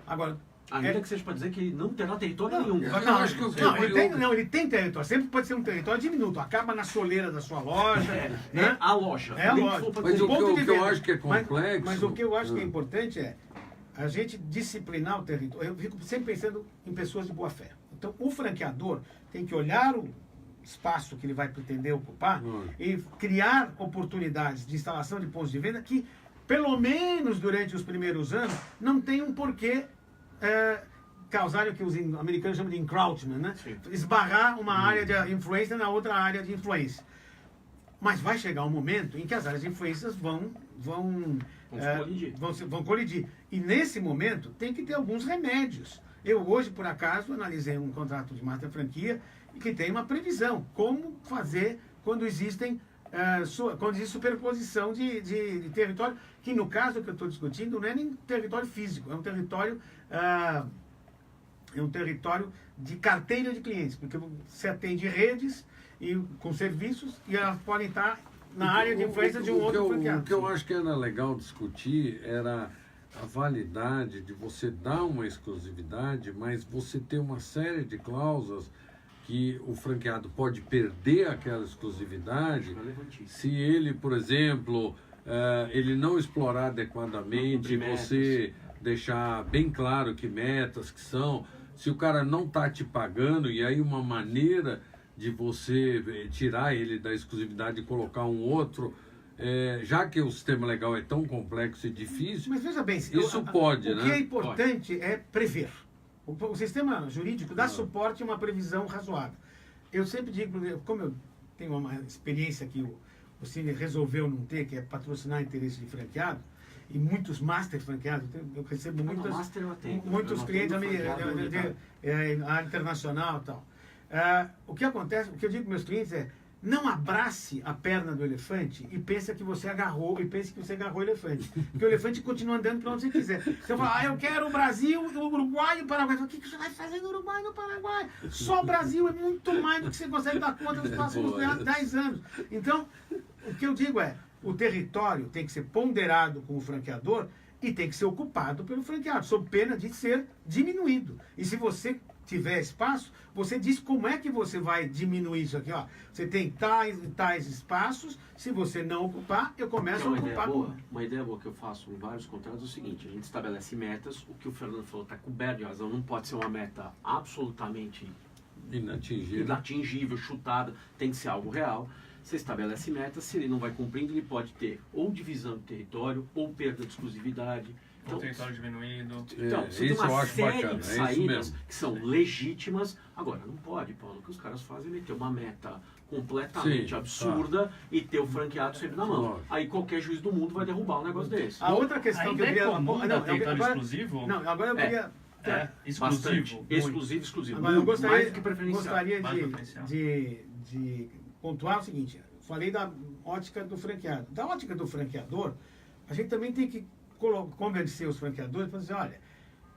Agora, Ainda que seja para dizer que ele não terá território nenhum. Eu acho que o que ele tem território. Sempre pode ser um território diminuto. Acaba na soleira da sua loja. Né? A loja. É a Nem loja. que for pra Mas dizer- o ponto que de eu venda. acho que é complexo... Mas o que eu acho que é importante é a gente disciplinar o território. Eu fico sempre pensando em pessoas de boa fé. Então, o franqueador tem que olhar o espaço que ele vai pretender ocupar e criar oportunidades de instalação de pontos de venda que, pelo menos durante os primeiros anos, não tenham porquê causarem o que os americanos chamam de encroachment, né? Sim. Esbarrar uma área de influência na outra área de influência. Mas vai chegar um momento em que as áreas de influências vão colidir. vão colidir. E nesse momento tem que ter alguns remédios. Eu hoje, por acaso, analisei um contrato de master franquia e que tem uma previsão. Como fazer quando existe superposição de território, que no caso que eu estou discutindo não é nem território físico, é um território de carteira de clientes, porque você atende redes e, com serviços e elas podem estar na área de influência de um outro franqueado. O que eu acho que era legal discutir era a validade de você dar uma exclusividade, mas você ter uma série de cláusulas que o franqueado pode perder aquela exclusividade se ele, por exemplo, ele não explorar adequadamente, você deixar bem claro que metas que são, se o cara não está te pagando, e aí uma maneira de você tirar ele da exclusividade e colocar um outro, já que o sistema legal é tão complexo e difícil, mas veja bem, isso pode, né? O que é importante é prever. O sistema jurídico dá suporte a uma previsão razoável. Eu sempre digo, como eu tenho uma experiência que o Cine resolveu não ter, que é patrocinar interesse de franqueado, e muitos master franqueados, eu recebo muitos clientes a internacional e tal. O que acontece, o que eu digo para meus clientes é: não abrace a perna do elefante e pense que você agarrou o elefante. Porque o elefante continua andando para onde você quiser. Você fala, eu quero o Brasil, o Uruguai e o Paraguai. O que você vai fazer no Uruguai e no Paraguai? Só o Brasil é muito mais do que você consegue dar conta nos próximos 10 anos. Então, o que eu digo é, o território tem que ser ponderado com o franqueador e tem que ser ocupado pelo franqueado, sob pena de ser diminuído. E se você tiver espaço, você diz como é que você vai diminuir isso aqui. Ó. Você tem tais e tais espaços, se você não ocupar, eu começo a ocupar. Uma ideia boa que eu faço em vários contratos é o seguinte: a gente estabelece metas, o que o Fernando falou está coberto de razão, não pode ser uma meta absolutamente inatingível, chutada, tem que ser algo real. Você estabelece metas, se ele não vai cumprindo, ele pode ter ou divisão de território, ou perda de exclusividade. Então, território diminuído. Então, você tem uma série de saídas que são legítimas. Agora, não pode, Paulo, o que os caras fazem é meter uma meta completamente absurda e ter o franqueado sempre na mão. Aí qualquer juiz do mundo vai derrubar um negócio desse. A outra questão que eu queria... território exclusivo? Não, agora eu queria... Exclusivo. Exclusivo. Agora, eu mais do que preferencial. Gostaria de pontuar o seguinte: falei da ótica do franqueado. Da ótica do franqueador, a gente também tem que convencer os franqueadores para dizer: olha,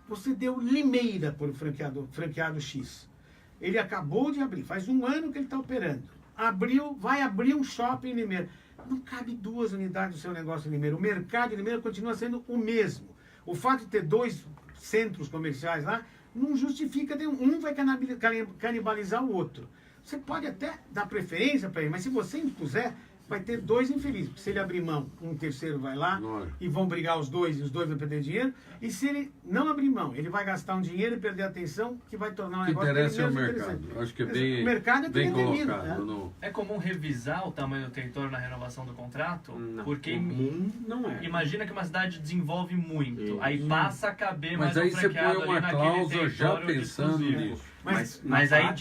você deu limeira para o franqueado X. Ele acabou de abrir, faz um ano que ele está operando. Vai abrir um shopping em Limeira. Não cabe 2 unidades do seu negócio em Limeira. O mercado de Limeira continua sendo o mesmo. O fato de ter 2 centros comerciais lá não justifica, um vai canibalizar o outro. Você pode até dar preferência para ele, mas se você impuser, vai ter 2 infelizes. Porque se ele abrir mão, um terceiro vai lá e vão brigar os dois, e os dois vão perder dinheiro. E se ele não abrir mão, ele vai gastar um dinheiro e perder a atenção, que vai tornar um negócio menos interessante. Acho que é bem, o mercado é bem colocado. Né? É comum revisar o tamanho do território na renovação do contrato? Não, porque comum não é. Imagina que uma cidade desenvolve muito, aí passa a caber mas mais aí um franqueado você põe uma ali cláusula já território pensando exclusivo. nisso. Mas aí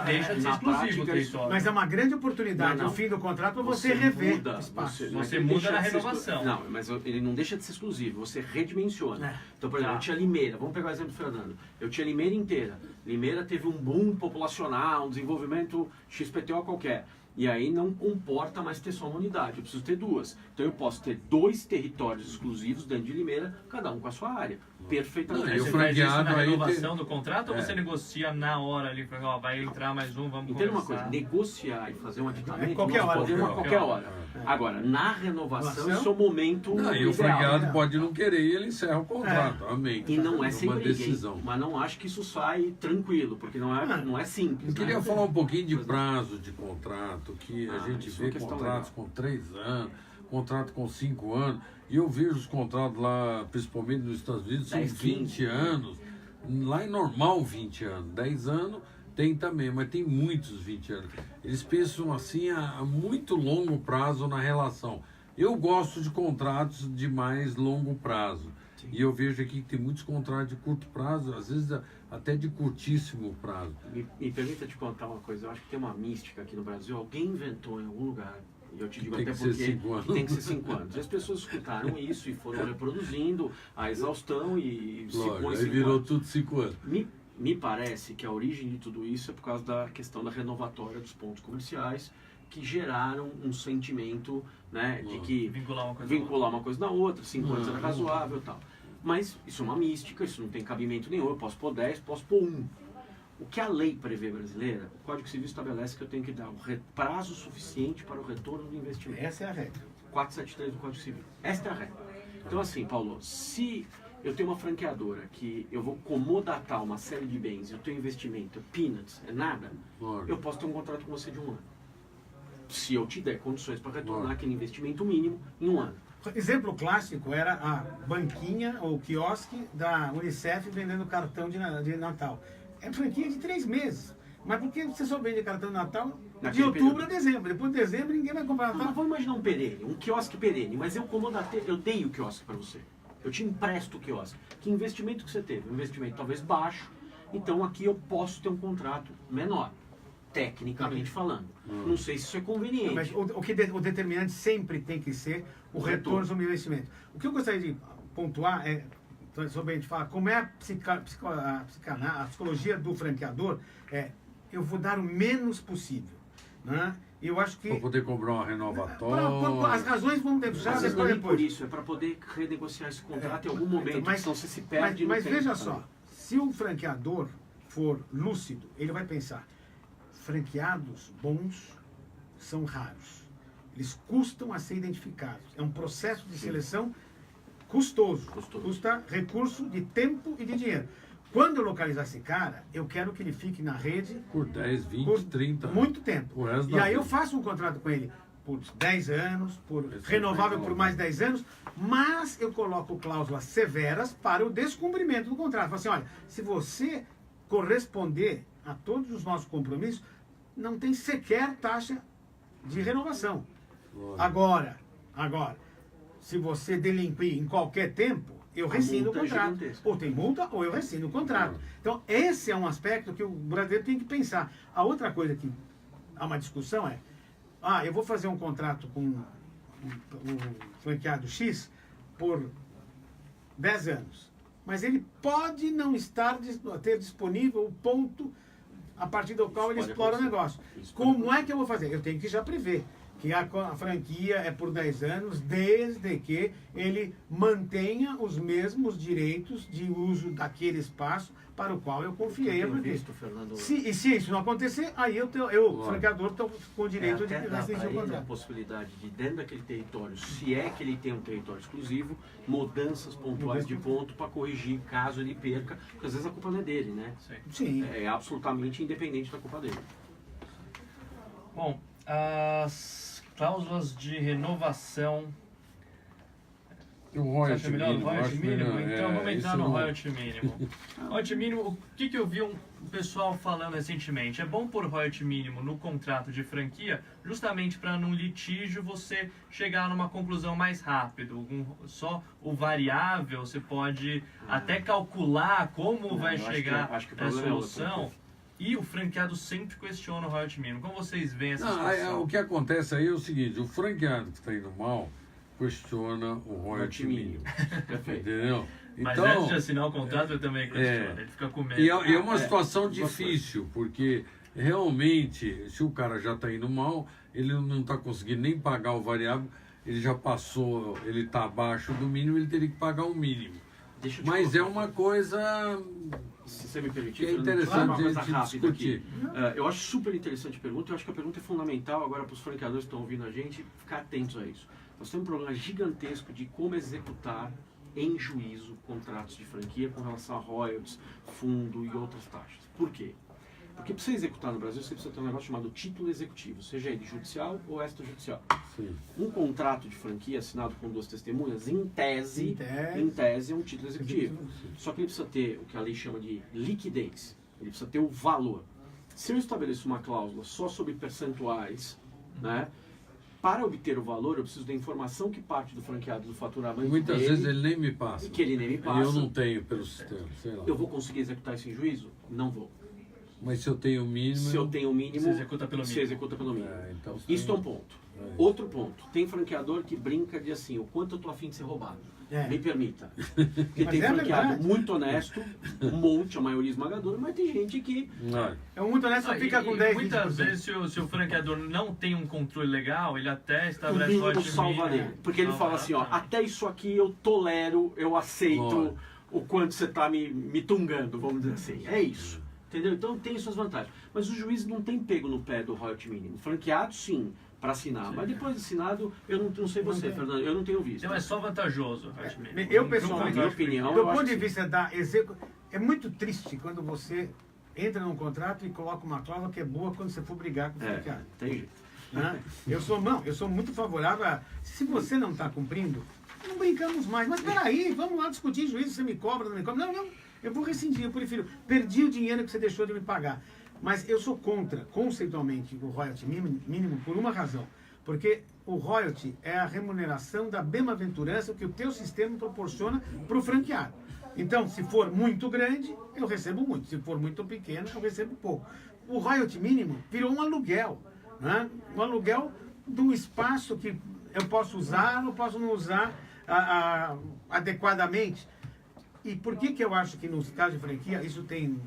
deixa de ser exclusivo o território. Mas é uma grande oportunidade no fim do contrato para você rever muda, o espaço. Você muda na renovação. Não, mas ele não deixa de ser exclusivo, você redimensiona. É. Então, por exemplo, eu tinha Limeira, vamos pegar o exemplo do Fernando. Eu tinha Limeira inteira. Limeira teve um boom populacional, um desenvolvimento XPTO qualquer. E aí não comporta mais ter só uma unidade, eu preciso ter duas. Então eu posso ter 2 territórios exclusivos dentro de Limeira, cada um com a sua área. Perfeitamente. Não, Você faz isso na renovação do contrato ou você negocia na hora ali? Ó, vai entrar mais um, vamos Entenda conversar. uma coisa, negociar e fazer um aditamento, qualquer nós hora. podemos a qualquer hora. Agora, na renovação, isso é o momento Não, e o ideal. franqueado pode não querer e ele encerra o contrato. Amém. E não é uma sempre decisão. mas não acho que isso sai tranquilo, porque não é simples. Eu queria né? falar um pouquinho de prazo de contrato, que a gente isso é uma vê questão contratos legal. com 3 anos, contrato com 5 anos, e eu vejo os contratos lá, principalmente nos Estados Unidos, são 10, 20 15. anos. Lá é normal 20 anos, 10 anos tem também, mas tem muitos 20 anos. Eles pensam assim a muito longo prazo na relação. Eu gosto de contratos de mais longo prazo. Sim. E eu vejo aqui que tem muitos contratos de curto prazo, às vezes até de curtíssimo prazo. Me permita te contar uma coisa, eu acho que tem uma mística aqui no Brasil, alguém inventou em algum lugar, e eu te digo Tem até que ser porque 5 anos. tem que ser 5 anos. E as pessoas escutaram isso e foram reproduzindo a exaustão e se Lógico, põe aí 5 virou anos. tudo 5 anos. Me parece que a origem de tudo isso é por causa da questão da renovatória dos pontos comerciais, que geraram um sentimento, né, de que Vincular uma coisa vincular uma coisa na outra, 5 anos era Não. razoável e tal. Mas isso é uma mística, isso não tem cabimento nenhum, eu posso pôr 10, posso pôr 1. O que a lei prevê brasileira, o Código Civil estabelece que eu tenho que dar um prazo suficiente para o retorno do investimento. Essa é a regra. 473 do Código Civil. Esta é a regra. Então assim, Paulo, se eu tenho uma franqueadora que eu vou comodatar uma série de bens e o teu investimento é peanuts, é nada, Lógico. eu posso ter um contrato com você de 1 ano. Se eu te der condições para retornar Lógico. aquele investimento mínimo em 1 ano. Exemplo clássico era a banquinha ou quiosque da Unicef vendendo cartão de Natal. É franquia de 3 meses. Mas por que você só vende cartão de Natal de Naquele outubro a período. dezembro? Depois de dezembro ninguém vai comprar Não, Natal. mas vamos imaginar um perene, um quiosque perene, mas eu dei o quiosque para você. Eu te empresto o quiosque. Que investimento que você teve? Um investimento talvez baixo, então aqui eu posso ter um contrato menor, tecnicamente falando. Não sei se isso é conveniente. Mas o determinante sempre tem que ser o retorno sobre o investimento. O que eu gostaria de pontuar é, sobre a gente falar, como é a psicologia do franqueador, eu vou dar o menos possível. Né? Eu acho que... Para poder cobrar uma renovatória. As razões vão ter Às vezes não é nem por depois. isso, é para poder renegociar esse contrato em algum momento, Mas- senão você se perde Mas no tempo. veja só, se o franqueador for lúcido, ele vai pensar, franqueados bons são raros. Eles custam a ser identificados. É um processo de seleção custoso. Custa recurso de tempo e de dinheiro. Quando eu localizar esse cara, eu quero que ele fique na rede Por 10, 20, por 30 muito tempo. O resto E da aí eu vida. faço um contrato com ele por 10 anos, renovável por mais 10 anos, mas eu coloco cláusulas severas para o descumprimento do contrato. Falo assim, olha, se você corresponder a todos os nossos compromissos, não tem sequer taxa de renovação. Agora, se você delinquir em qualquer tempo, eu rescindo o multa é contrato. gigantesca. Ou tem multa, ou eu rescindo o contrato. Então, esse é um aspecto que o brasileiro tem que pensar. A outra coisa que há uma discussão é, eu vou fazer um contrato com um franqueado X por 10 anos. Mas ele pode não ter disponível o ponto a partir do qual ele Pode explora o acontecer. negócio. Isso pode Como é que eu vou fazer? Eu tenho que já prever que a franquia é por 10 anos, desde que ele mantenha os mesmos direitos de uso daquele espaço para o qual eu confiei a Tenho franquia. visto, Fernando, Se isso não acontecer, aí eu franqueador, estou com o direito de até dá rescindir para o ele a contrato. possibilidade de, dentro daquele território, se é que ele tem um território exclusivo, mudanças pontuais de ponto para corrigir caso ele perca, porque às vezes a culpa não é dele, né? Sim. É absolutamente independente da culpa dele. Bom, as cláusulas de renovação. O Você royalty acha melhor o mínimo, royalty acho que mínimo? não, Então vamos isso entrar no não- royalty mínimo. Royalty mínimo, o que eu vi um pessoal falando recentemente? É bom pôr royalty mínimo no contrato de franquia, justamente para num litígio você chegar numa conclusão mais rápido. Só o variável você pode até calcular como vai eu acho chegar que o a problema é outro. solução. e o franqueado sempre questiona o royalty mínimo. Como vocês veem essa Não, situação? o que acontece aí é o seguinte, o franqueado que está indo mal questiona o royalty mínimo. Perfeito. Entendeu? Mas Então, antes de assinar o contrato, ele também questiona. Ele fica com medo. e é uma situação duas difícil, porque realmente, se o cara já está indo mal, ele não está conseguindo nem pagar o variável, ele já passou, ele está abaixo do mínimo, ele teria que pagar o mínimo. Deixa eu te Mas é colocar uma coisa se você me permitir, que é Fernando, interessante uma coisa a gente rápida discutir. aqui. Eu acho super interessante a pergunta. Eu acho que a pergunta é fundamental agora para os franqueadores que estão ouvindo a gente ficar atentos a isso. Nós temos um problema gigantesco de como executar em juízo contratos de franquia com relação a royalties, fundo e outras taxas. Por quê? Porque para você executar no Brasil, você precisa ter um negócio chamado título executivo, seja ele judicial ou extrajudicial. Sim. Um contrato de franquia assinado com duas testemunhas, em tese é um título executivo. Só que ele precisa ter o que a lei chama de liquidez. Ele precisa ter o valor. Se eu estabeleço uma cláusula só sobre percentuais, né, para obter o valor, eu preciso da informação que parte do franqueado do faturamento Muitas dele, vezes ele nem me passa. e que ele nem me E passa. eu não tenho pelo sistema, sei lá. Eu vou conseguir executar isso em juízo? Não vou. Mas se eu tenho o mínimo... Se eu tenho o mínimo, Você executa pelo se mínimo. executa pelo mínimo. então, Isso é um ponto. É. Outro ponto. Tem franqueador que brinca de assim, o quanto eu tô afim de ser roubado. Me permita. Porque Mas tem é franqueado verdade. muito honesto, um monte, a maioria esmagadora, mas tem gente que... Não. É muito honesto, só fica com 10, muitas 20%. vezes, se o franqueador não tem um controle legal, ele até O estabelece mínimo royalty salva mínimo. dele. Porque ele fala assim, ó, Exatamente. até isso aqui eu tolero, eu aceito Lógico. o quanto você tá me tungando, vamos dizer assim. É isso. Entendeu? Então tem suas vantagens. Mas o juiz não tem pego no pé do royalty mínimo. Franqueado, sim, para assinar. Mas depois de assinado, eu não sei você, Fernando, eu não tenho visto. Então é só vantajoso o royalty mínimo. Eu, Pro pessoalmente, contrato minha opinião, Do eu acho ponto de que sim. vista da execução, é muito triste quando você entra num contrato e coloca uma cláusula que é boa quando você for brigar com o franqueado. Tem jeito. Né? Eu sou muito favorável a, se você não está cumprindo, não brincamos mais. Mas peraí, vamos lá discutir juízo, você me cobra, não me cobra. Não, eu vou rescindir, eu prefiro. Perdi o dinheiro que você deixou de me pagar. Mas eu sou contra, conceitualmente, o royalty mínimo por uma razão. Porque o royalty é a remuneração da bem-aventurança que o teu sistema proporciona para o franqueado. Então, se for muito grande, eu recebo muito. Se for muito pequeno, eu recebo pouco. O royalty mínimo virou um aluguel. Né? Um aluguel do espaço que eu posso usar ou posso não usar adequadamente. E por que eu acho que nos casos de franquia isso tem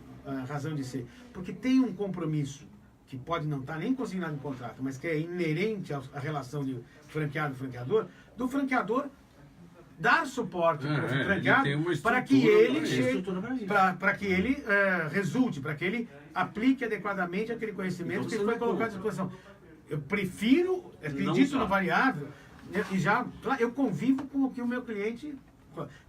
razão de ser? Porque tem um compromisso que pode não estar nem consignado no contrato, mas que é inerente à relação de franqueado-franqueador, do franqueador dar suporte para o franqueado ele tem uma para que estrutura ele para isso. chegue, Estrutura para isso. para que ele resulte, para que ele aplique adequadamente aquele conhecimento Então que você foi não colocado à conta. disposição. Eu prefiro, acredito usar. no variável, e já, claro, eu convivo com o que o meu cliente...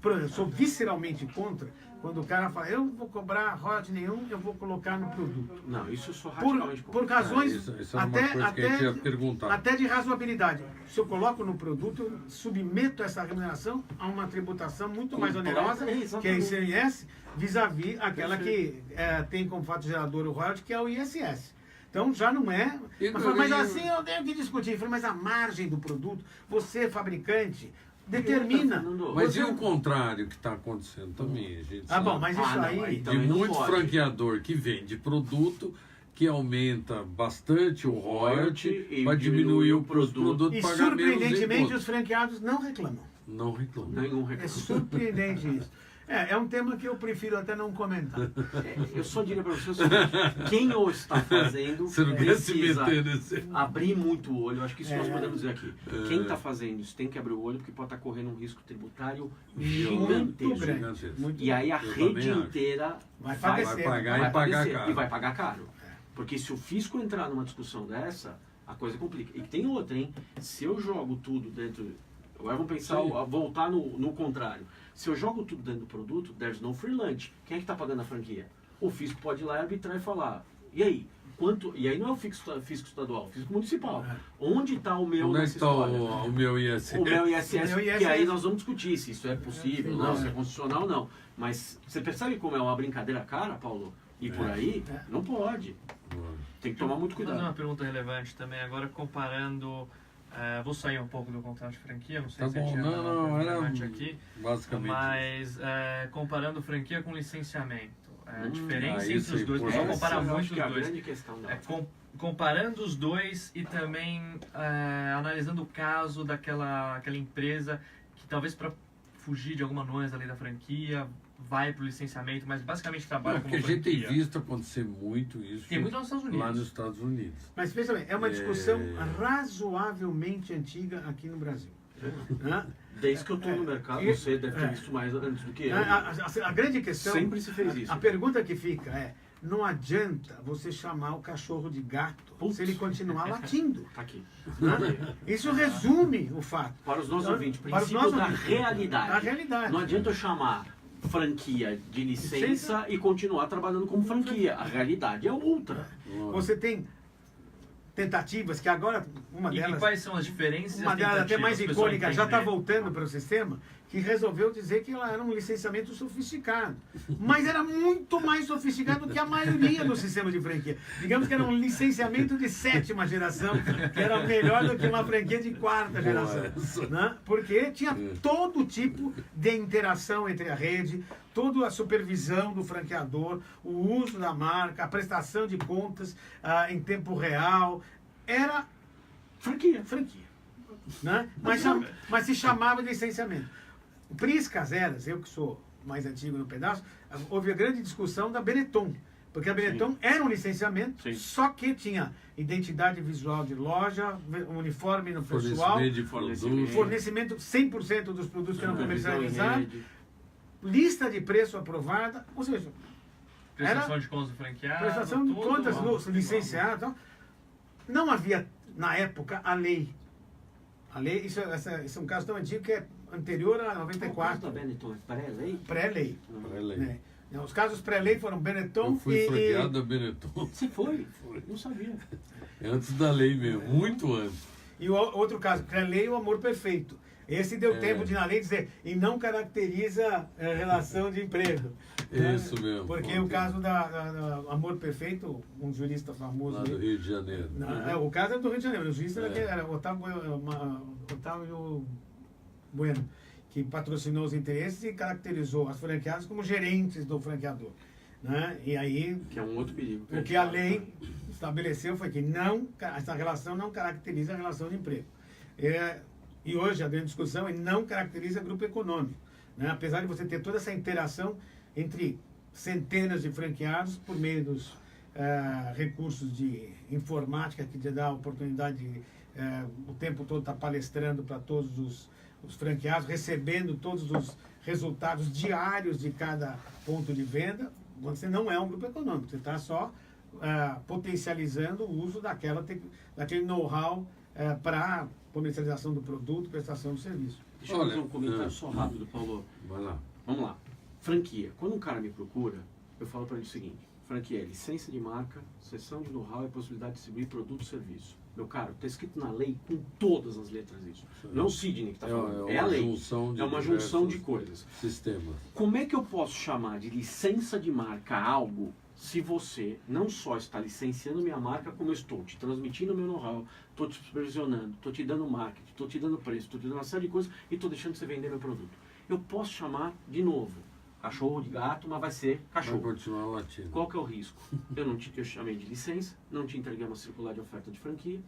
Por exemplo, eu sou visceralmente contra quando o cara fala, eu não vou cobrar royalty nenhum, eu vou colocar no produto. Não, isso eu sou radicalmente Por contra. razões Isso é uma coisa que a gente ia perguntar. até de razoabilidade. Se eu coloco no produto, eu submeto essa remuneração a uma tributação muito mais Completa, onerosa, que é a exatamente. ICMS, vis-à-vis aquela que tem como fato gerador o royalty, que é o ISS. Então já não é. Mas assim eu tenho que discutir. Eu falei, mas a margem do produto, você, fabricante, determina. Mas Você- e o contrário que está acontecendo também? A gente sabe. Bom, mas isso não, aí. De também não muito pode. franqueador que vende produto que aumenta bastante o royalty E para diminuir o produto. produto E pagar menos surpreendentemente imposto. os franqueados não reclamam. Não reclama. Nenhum É recurso. surpreendente isso. É um tema que eu prefiro até não comentar. Eu só diria para você o seguinte, quem o está fazendo Você não quer se precisa meter nesse... abrir muito o olho. Eu acho que isso nós É. podemos dizer aqui. Quem está fazendo isso tem que abrir o olho porque pode estar correndo um risco tributário Muito gigantesco. grande. Muito E aí a Eu também rede acho. inteira Vai Vai padecer. pagar vai e pagar padecer, caro. e vai pagar caro. Porque se o fisco entrar numa discussão dessa, a coisa complica. E tem outra, hein? Se eu jogo tudo dentro... Agora vamos pensar, Sim. voltar no contrário. Se eu jogo tudo dentro do produto, there's no free lunch. Quem é que está pagando a franquia? O fisco pode ir lá e arbitrar e falar, e aí? Quanto? E aí não é o fisco estadual, o fisco municipal. Onde está o meu Onde é que nessa está história? o meu ISS? O meu ISS, O meu que aí ISS. nós vamos discutir se isso é possível, não, se é constitucional ou não. Mas você percebe como é uma brincadeira cara, Paulo? E por aí, não pode. Tem que tomar muito Vou fazer uma cuidado. pergunta relevante também, agora comparando. Vou sair um pouco do contrato de franquia, não sei Tá se bom, tinha não, uma era relevante aqui, basicamente. mas comparando franquia com licenciamento. A diferença isso entre os é dois, o pessoal importante. compara eu acho muito que é a os dois. grande questão da Comparando os dois e também analisando o caso aquela empresa que talvez para fugir de alguma nuance da lei da franquia vai para o licenciamento, mas basicamente trabalha como Porque a gente tem franquia. visto acontecer muito isso Tem muito nos Estados Unidos. lá nos Estados Unidos. Mas veja bem, é uma discussão razoavelmente antiga aqui no Brasil. Né? Desde que eu estou no mercado, você deve ter visto mais antes do que eu. A grande questão... Sempre se fez isso. A pergunta que fica é, não adianta você chamar o cachorro de gato se ele continuar latindo. Tá aqui. Né? Isso resume o fato. Para os nossos ouvintes, Para os princípio nossos da ouvintes. realidade. Da realidade. Não adianta eu chamar franquia de licença e continuar trabalhando como franquia. A realidade é outra. Você tem tentativas que agora, uma E delas... quais são as diferenças? e Uma as delas até tentativas mais para o pessoal icônica, já está entender? voltando para o sistema, que resolveu dizer que ela era um licenciamento sofisticado. Mas era muito mais sofisticado do que a maioria do sistema de franquia. Digamos que era um licenciamento de 7ª geração, que era melhor do que uma franquia de 4ª geração. Né? Porque tinha todo tipo de interação entre a rede, toda a supervisão do franqueador, o uso da marca, a prestação de contas em tempo real. Era franquia. Né? Mas se chamava de licenciamento. Pris Caseras, eu que sou mais antigo no pedaço, houve a grande discussão da Benetton. Porque a Benetton era um licenciamento, Sim. só que tinha identidade visual de loja, uniforme no pessoal, Fornecimento de produtos. fornecimento 100% dos produtos que eram Supervisão em comercializados, rede. lista de preço aprovada, ou seja, Prestação era de contas do franqueado. prestação de tudo, contas ó, no licenciado. Então, não havia, na época, a lei. A lei, esse é um caso tão antigo que é anterior a Qual caso da 94, Benetton? É pré-lei? pré-lei. Olha aí. Né? Os casos pré-lei foram Benetton Eu fui franqueado da Benetton. Você foi? Não sabia. Antes da lei mesmo, muito antes. E o outro caso, pré-lei, o amor perfeito. Esse deu tempo de na lei dizer, e não caracteriza relação de emprego. Isso mesmo. Porque o caso da Amor Perfeito, um jurista famoso... Lá do Rio de Janeiro. o caso é do Rio de Janeiro, o jurista era Otávio Bueno, que patrocinou os interesses e caracterizou as franqueadas como gerentes do franqueador. Né? E aí, Que é um outro perigo. o que a lei estabeleceu foi que essa relação não caracteriza a relação de emprego. E hoje a grande discussão é não caracteriza grupo econômico. Né? Apesar de você ter toda essa interação entre centenas de franqueados por meio dos recursos de informática que te dá a oportunidade de o tempo todo estar palestrando para todos os franqueados, recebendo todos os resultados diários de cada ponto de venda, você não é um grupo econômico, você está só potencializando o uso daquele know-how para comercialização do produto, prestação do serviço. Deixa eu fazer um comentário só rápido, Paulo. Vai lá. Vamos lá. Franquia. Quando um cara me procura, eu falo para ele o seguinte: franquia é licença de marca, cessão de know-how e possibilidade de distribuir produto e serviço. Meu caro, está escrito na lei com todas as letras isso. Não é o Sidney que está falando, é a lei. É uma junção de coisas. Sistemas. Como é que eu posso chamar de licença de marca algo se você não só está licenciando minha marca, como eu estou te transmitindo meu know-how, estou te supervisionando, estou te dando marketing, estou te dando preço, estou te dando uma série de coisas e estou deixando você vender meu produto. Eu posso chamar de novo cachorro de gato, mas vai ser cachorro. Vai continuar latindo. Qual que é o risco? Eu chamei de licença, não te entreguei uma circular de oferta de franquia,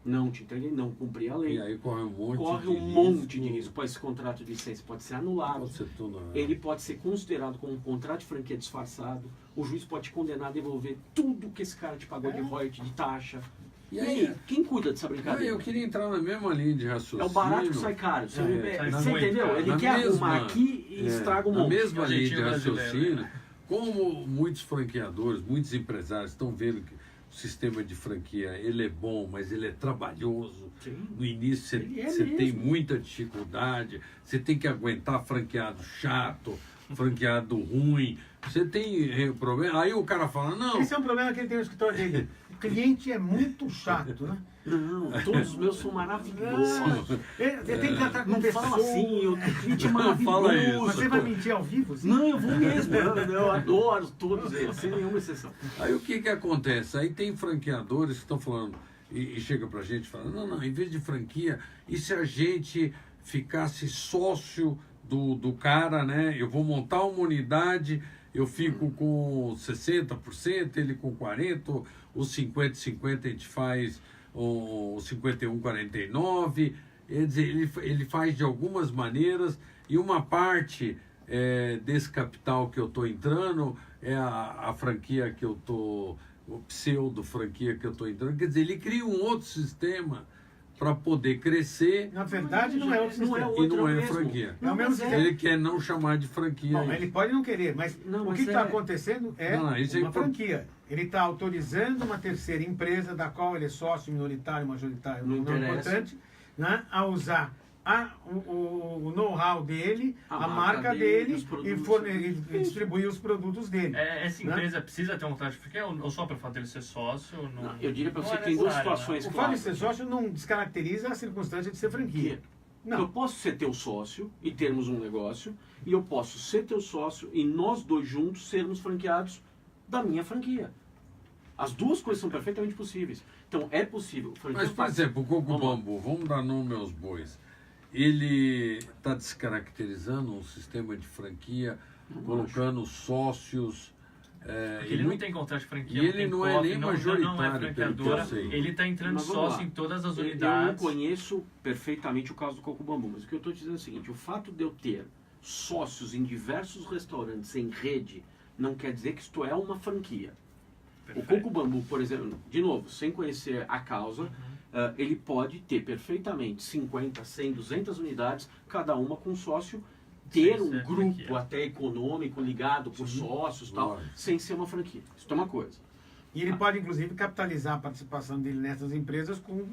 não te entreguei, não cumpri a lei. E aí corre um monte de risco. Esse contrato de licença pode ser anulado. Pode ser tudo, né? Ele pode ser considerado como um contrato de franquia disfarçado. O juiz pode te condenar a devolver tudo que esse cara te pagou de royalties, de taxa. E aí, quem cuida dessa brincadeira? Eu queria entrar na mesma linha de raciocínio. É o barato que sai caro. Você entendeu? Caro. Ele quer arrumar aqui e estraga um monte. Na mesma É o linha de jeitinho raciocínio, brasileiro, como muitos franqueadores, muitos empresários estão vendo que o sistema de franquia ele é bom, mas ele é trabalhoso. Sim. No início você tem muita dificuldade, você tem que aguentar franqueado chato, franqueado ruim. Você tem problema. Aí o cara fala, não. Esse é um problema que ele tem no escritório dele. O cliente é muito chato, né? Não, todos os meus são maravilhosos. Você tem que tratar com Não pessoas. fala assim, o cliente é Fala maravilhoso. isso. Você vai mentir ao vivo? Assim? Não, eu vou mesmo. Eu adoro todos eles, sem nenhuma exceção. Aí o que acontece? Aí tem franqueadores que estão falando, e chega pra gente e fala, não, em vez de franquia, e se a gente ficasse sócio do cara, né? Eu vou montar uma unidade, eu fico com 60%, ele com 40%, os 50-50 a gente faz o 51-49%. Quer dizer, ele faz de algumas maneiras, e uma parte desse capital que eu estou entrando é a franquia que eu estou, o pseudo-franquia que eu estou entrando. Quer dizer, ele cria um outro sistema para poder crescer. Na verdade, não é outro sistema. E não é franquia. É o mesmo sistema. Ele quer não chamar de franquia. Bom, ele pode não querer, mas o que está acontecendo é uma franquia. Ele está autorizando uma terceira empresa, da qual ele é sócio minoritário, majoritário, não importante, né, a usar o know-how dele, a marca dele e distribuir os produtos dele. Essa empresa precisa ter um contrato de franquia ou só para fato dele ser sócio? Não, eu diria para você que tem duas situações claras. O fato de ser sócio não descaracteriza a circunstância de ser franquia. Não. Eu posso ser teu sócio e termos um negócio, e eu posso ser teu sócio e nós dois juntos sermos franqueados da minha franquia. As duas coisas são perfeitamente possíveis. Então, é possível. Mas, por exemplo, o Coco Bambu, vamos dar nome aos bois. Ele está descaracterizando um sistema de franquia, colocando sócios. Ele não tem contrato de franquia. E ele não é nem majoritário, não é franqueadora. Ele está entrando sócio em todas as unidades. Eu não conheço perfeitamente o caso do Coco Bambu, mas o que eu estou dizendo é o seguinte: o fato de eu ter sócios em diversos restaurantes em rede não quer dizer que isto é uma franquia. Perfeito. O Coco Bambu, por exemplo, de novo, sem conhecer a causa, ele pode ter perfeitamente 50, 100, 200 unidades, cada uma com sócio, ter um grupo até econômico ligado por sócios, tal, sem ser uma franquia. Isso é uma coisa. E ele pode, inclusive, capitalizar a participação dele nessas empresas com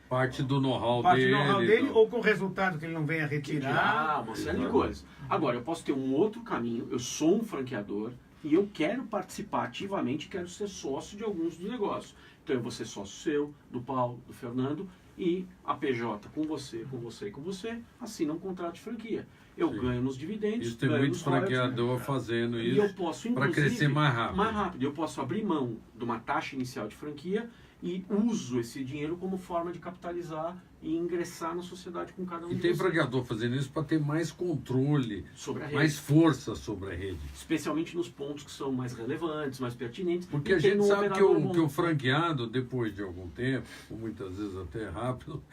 parte do know-how dele ou com o resultado que ele não venha retirar. Uma série de coisas. Agora, eu posso ter um outro caminho, eu sou um franqueador, e eu quero participar ativamente, quero ser sócio de alguns dos negócios. Então eu vou ser sócio seu, do Paulo, do Fernando, e a PJ com você, com você e com você, assina um contrato de franquia. Eu ganho nos dividendos. Isso tem muito franqueador fazendo isso. E eu posso, para crescer mais rápido. Mais rápido. Eu posso abrir mão de uma taxa inicial de franquia e uso esse dinheiro como forma de capitalizar e ingressar na sociedade com cada um. E tem franqueador fazendo isso para ter mais controle, sobre a rede, mais força sobre a rede. Especialmente nos pontos que são mais relevantes, mais pertinentes. Porque a gente sabe que o franqueado, depois de algum tempo, muitas vezes até rápido,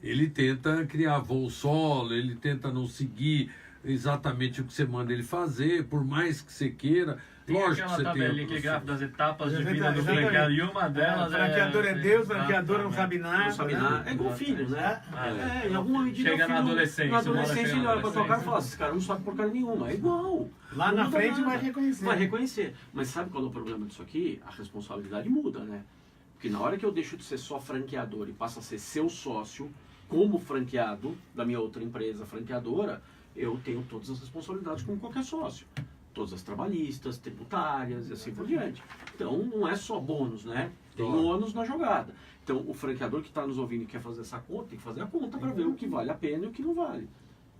ele tenta criar voo solo, ele tenta não seguir exatamente o que você manda ele fazer, por mais que você queira. Tem lógico aquela que você tabelinha que grava das etapas de vida do franqueado, e uma delas franqueador é Deus, franqueador não sabe nada. Não sabe nada. É igual filho, né? Em alguma medida. Chega na adolescência. Na adolescência ele olha pra tua cara e fala: esse cara não sabe porcaria nenhuma. É igual. Lá na frente vai reconhecer. Vai reconhecer. Mas sabe qual é o problema disso aqui? A responsabilidade muda, né? Porque na hora que eu deixo de ser só franqueador e passo a ser seu sócio, como franqueado da minha outra empresa franqueadora, eu tenho todas as responsabilidades como qualquer sócio. Todas as trabalhistas, tributárias e assim por diante. Então não é só bônus, né? Tem ônus na jogada. Então o franqueador que está nos ouvindo e quer fazer essa conta, tem que fazer a conta para ver o que vale a pena e o que não vale.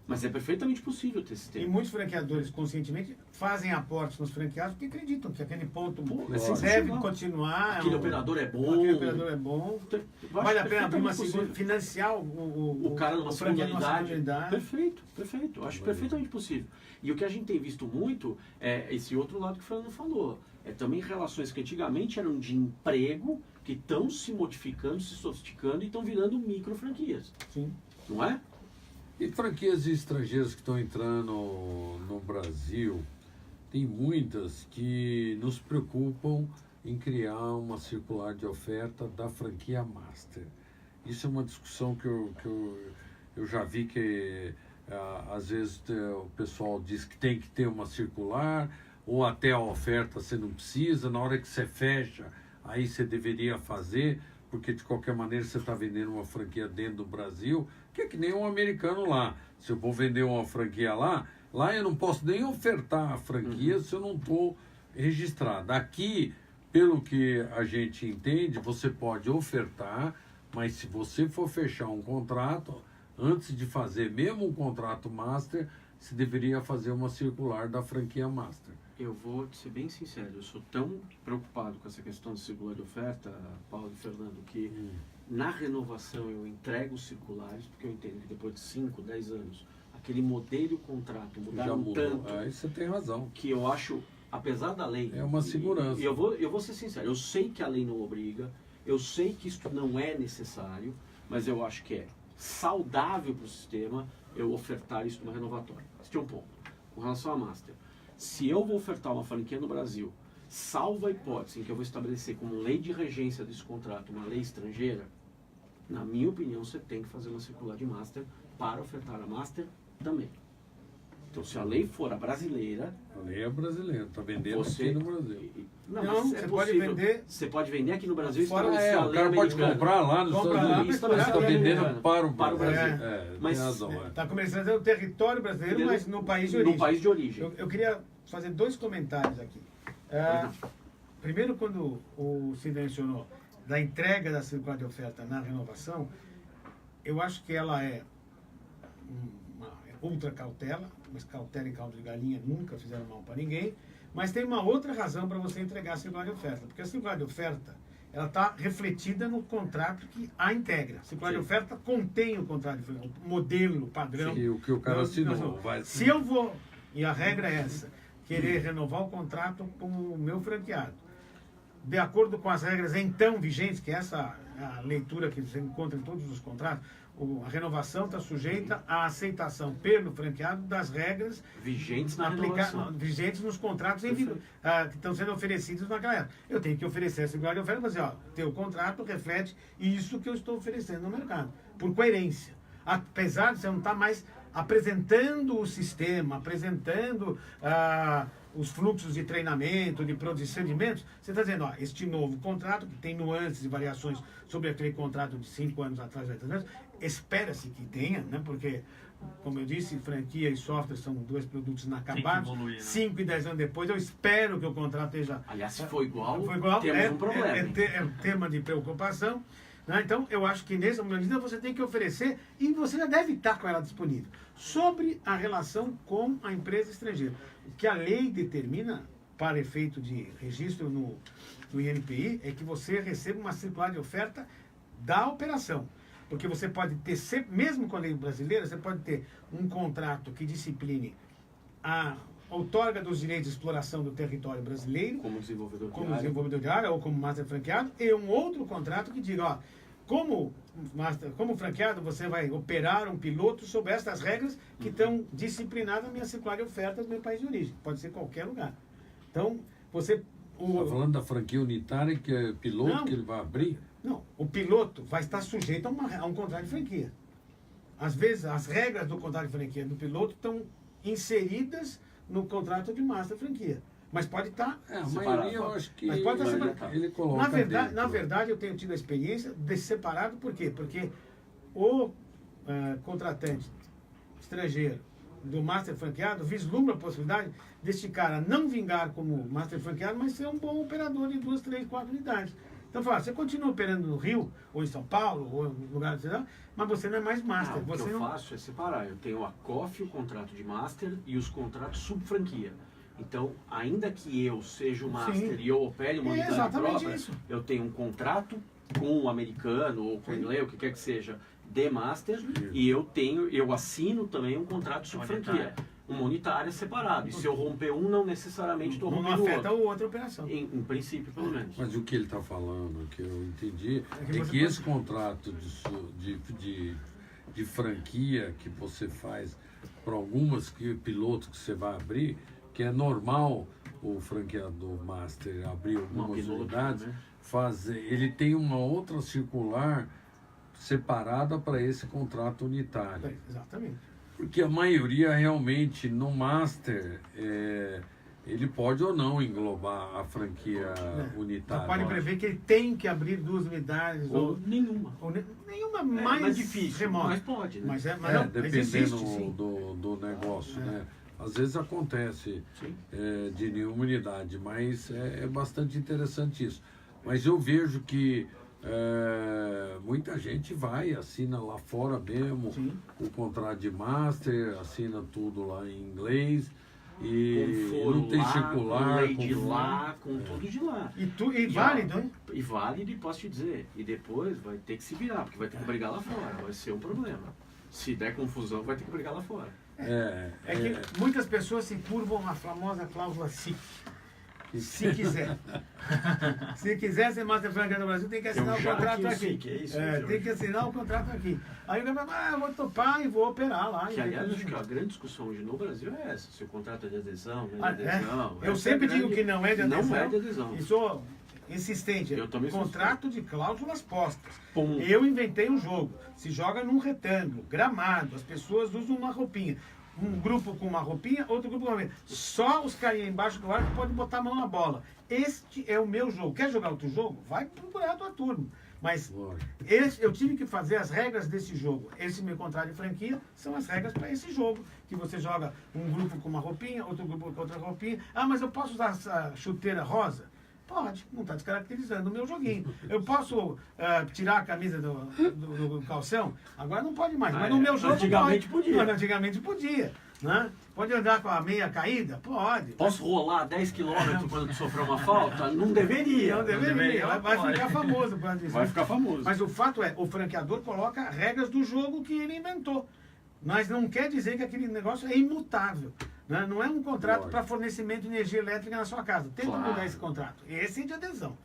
Mas é perfeitamente possível ter esse tempo. E muitos franqueadores, conscientemente, fazem aportes nos franqueados porque acreditam que aquele ponto deve continuar. Aquele operador é bom. Aquele operador é bom. Vale a pena abrir uma financiar o cara numa segunda unidade. Perfeito. Eu acho perfeitamente possível. E o que a gente tem visto muito é esse outro lado que o Fernando falou. É também relações que antigamente eram de emprego, que estão se modificando, se sofisticando e estão virando micro franquias. Sim. Não é? E franquias estrangeiras que estão entrando no Brasil, tem muitas que nos preocupam em criar uma circular de oferta da franquia Master. Isso é uma discussão que eu já vi que às vezes o pessoal diz que tem que ter uma circular, ou até a oferta você não precisa, na hora que você fecha, aí você deveria fazer, porque de qualquer maneira você está vendendo uma franquia dentro do Brasil, que é que nem um americano lá. Se eu vou vender uma franquia lá eu não posso nem ofertar a franquia se eu não estou registrado. Aqui, pelo que a gente entende, você pode ofertar, mas se você for fechar um contrato, antes de fazer mesmo um contrato master, você deveria fazer uma circular da franquia master. Eu vou ser bem sincero, eu sou tão preocupado com essa questão de circular de oferta, Paulo e Fernando, que na renovação eu entrego os circulares, porque eu entendo que depois de 5, 10 anos, a aquele modelo e o contrato Já mudaram mudou. tanto Aí você tem razão. que eu acho, apesar da lei... É uma segurança. E eu vou ser sincero, eu sei que a lei não obriga, eu sei que isso não é necessário, mas eu acho que é saudável para o sistema eu ofertar isso numa renovatória. Este é um ponto. Com relação à Master, se eu vou ofertar uma franquia no Brasil, salvo a hipótese em que eu vou estabelecer como lei de regência desse contrato uma lei estrangeira, na minha opinião, você tem que fazer uma circular de Master para ofertar a Master também. Então, se a lei for a brasileira... A lei é brasileira, está vendendo você, aqui no Brasil. Não, mas você pode vender... Você pode vender aqui no Brasil e Fora- estabelecer a O lei cara pode americana. comprar lá nos Compra Estados lá, Unidos, mas mas está a lei vendendo americana. para o Para o Brasil. Brasil. É, Mas- tem razão. É. Está começando o território brasileiro, Entendeu? mas no país de origem. No país de origem. Eu queria fazer 2 comentários aqui. Primeiro, quando o Cid mencionou da entrega da circular de oferta na renovação, eu acho que ela é uma ultra cautela, mas cautela e caldo de galinha nunca fizeram mal para ninguém. Mas tem uma outra razão para você entregar a circular de oferta, porque a circular de oferta ela está refletida no contrato que a integra. A circular de Sim. oferta contém o contrato, o modelo, o padrão. E o que o cara assinou. Se eu vou, e a regra é essa, querer renovar o contrato com o meu franqueado, de acordo com as regras então vigentes, que essa é a leitura que você encontra em todos os contratos, a renovação está sujeita à aceitação pelo franqueado das regras Vigentes na renovação. vigentes nos contratos Perfeito. que estão sendo oferecidos naquela época. Eu tenho que oferecer essa igualdade de oferta, mas ó, teu contrato reflete isso que eu estou oferecendo no mercado, por coerência. Apesar de você não estar mais apresentando o sistema, apresentando os fluxos de treinamento, de procedimentos, você está dizendo, ó, este novo contrato, que tem nuances e variações sobre aquele contrato de 5 anos atrás, 8 anos, espera-se que tenha, né? Porque, como eu disse, franquia e software são 2 produtos inacabados. evoluir, né? 5 e 10 anos depois, eu espero que o contrato esteja... Aliás, se for igual, Foi temos um problema. É um tema de preocupação. Né? Então, eu acho que nessa medida você tem que oferecer e você já deve estar com ela disponível. Sobre a relação com a empresa estrangeira. O que a lei determina para efeito de registro no INPI é que você receba uma circular de oferta da operação. Porque você pode ter, mesmo com a lei brasileira, você pode ter um contrato que discipline a outorga dos direitos de exploração do território brasileiro, Como desenvolvedor de como área. desenvolvedor de área ou como master franqueado, e um outro contrato que diga, ó, como franqueado, você vai operar um piloto sob estas regras que estão disciplinadas na minha circular de ofertas no meu país de origem. Pode ser qualquer lugar. Então, você... Está falando da franquia unitária, que é piloto, Não. que ele vai abrir? Não, o piloto vai estar sujeito a um contrato de franquia. Às vezes, as regras do contrato de franquia do piloto estão inseridas no contrato de master franquia. Mas pode estar... A Separado. maioria eu acho que Mas pode estar Mas separado. ele coloca Na dentro. verdade, eu tenho tido a experiência de separado, por quê? Porque o contratante estrangeiro do master franqueado vislumbra a possibilidade deste cara não vingar como master franqueado, mas ser um bom operador de 2, 3, 4 unidades. Então, fala, você continua operando no Rio, ou em São Paulo, ou em lugar de mas você não é mais master. O que Você eu não... faço é separar. Eu tenho a COF, o contrato de master, e os contratos sub-franquia. Então, ainda que eu seja o master Sim. e eu opere uma unidade exatamente própria, isso. eu tenho um contrato com o americano ou com o inglês, o que quer que seja, de master, e eu assino também um contrato sub-franquia. Unitária. Uma unitária separado. E se eu romper um, não necessariamente estou não rompendo o afeta outro. a outra operação. Em princípio, pelo menos. Mas o que ele está falando, que eu entendi, É que é você que pode- esse contrato de franquia que você faz para algumas pilotos que você vai abrir, que é normal o franqueador master abrir algumas piloto, unidades, né? ele tem uma outra circular separada para esse contrato unitário. Exatamente. Porque a maioria realmente no master, ele pode ou não englobar a franquia unitária. Então, pode prever que ele tem que abrir 2 unidades Ou nenhuma. ou nenhuma É mais mais difícil, remota. mas pode, né? Mas não, dependendo existe, sim. do negócio, né? Às vezes acontece Sim. de nenhuma unidade, mas é bastante interessante isso. Mas eu vejo que muita gente vai, assina lá fora mesmo Sim. o contrato de master, assina tudo lá em inglês e Com foro não tem lá, circular. com lei de com- lá, com tudo de lá. E válido, hein? E válido, e posso te dizer, e depois vai ter que se virar, porque vai ter que brigar lá fora, vai ser um problema. Se der confusão, vai ter que brigar lá fora. É que muitas pessoas se curvam à famosa cláusula SIC. Se quiser. Se quiser ser Master Franqueador do Brasil, tem que assinar o contrato aqui. SIC, é isso, tem que assinar o contrato aqui. Aí o cara fala, eu vou topar e vou operar lá. Que, aliás, acho que a grande discussão hoje no Brasil é essa. Se o contrato é de adesão, não é de É? adesão. Eu sempre digo que não é de adesão. Não é de adesão. E sou insistente. Eu também sou Contrato de cláusulas postas. Ponto. Eu inventei um jogo. Se joga num retângulo, gramado, as pessoas usam uma roupinha. Um grupo com uma roupinha, outro grupo com uma roupinha. Só os carinha embaixo do arco podem botar a mão na bola. Este é o meu jogo. Quer jogar outro jogo? Vai procurar a tua turma. Mas eu tive que fazer as regras desse jogo. Esse meu contrato de franquia são as regras para esse jogo. Que você joga um grupo com uma roupinha, outro grupo com outra roupinha. Ah, mas eu posso usar essa chuteira rosa? Pode, não está descaracterizando o meu joguinho. Eu posso tirar a camisa do calção? Agora não pode mais. Mas no meu jogo antigamente pode. podia. Não, antigamente podia. Né? Pode andar com a meia caída? Pode. Posso rolar 10 km quando tu sofrer uma falta? Não deveria. Não deveria. Vai ficar famoso. Vai ficar famoso. Mas o fato é, o franqueador coloca regras do jogo que ele inventou. Mas não quer dizer que aquele negócio é imutável. Né? Não é um contrato para fornecimento de energia elétrica na sua casa. Tem que mudar esse contrato. Esse é de adesão.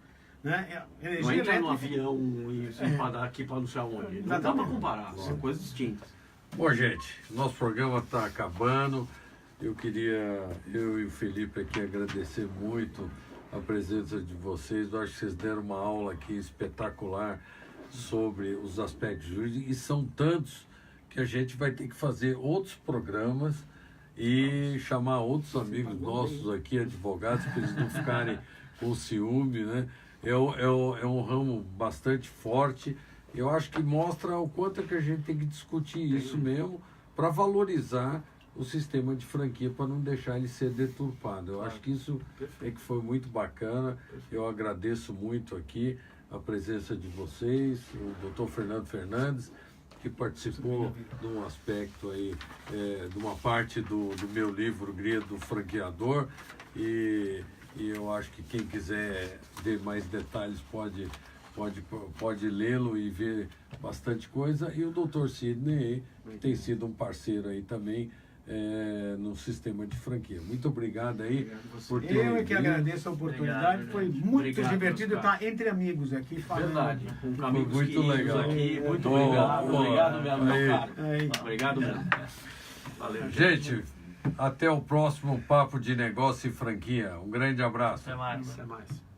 Né? Não entra no avião e para daqui para não sei aonde. Não dá para comparar. São coisas distintas. Bom, gente, nosso programa está acabando. Eu e o Felipe aqui agradecer muito a presença de vocês. Eu acho que vocês deram uma aula aqui espetacular sobre os aspectos jurídicos, e são tantos que a gente vai ter que fazer outros programas e chamar outros amigos nossos aqui, advogados, para eles não ficarem com ciúme, né? É um ramo bastante forte. Eu acho que mostra o quanto é que a gente tem que discutir isso mesmo para valorizar o sistema de franquia, para não deixar ele ser deturpado. Eu acho que isso é que foi muito bacana. Eu agradeço muito aqui a presença de vocês, o Dr. Fernando Fernandes, que participou de um aspecto aí, de uma parte do meu livro Guia do Franqueador, e eu acho que quem quiser ver mais detalhes pode lê-lo e ver bastante coisa. E o Dr. Sidney, que tem sido um parceiro aí também no sistema de franquia. Muito obrigado aí por ter Eu é que agradeço a oportunidade. Obrigado, foi muito divertido estar entre amigos aqui falando. Verdade. Com amigos muito legal. Aqui. Muito Bom, obrigado. bom. Obrigado mesmo, meu Aí. caro. Aí. Obrigado mesmo. Valeu. Gente, até o próximo Papo de Negócio e Franquia. Um grande abraço. Até mais. Até mais.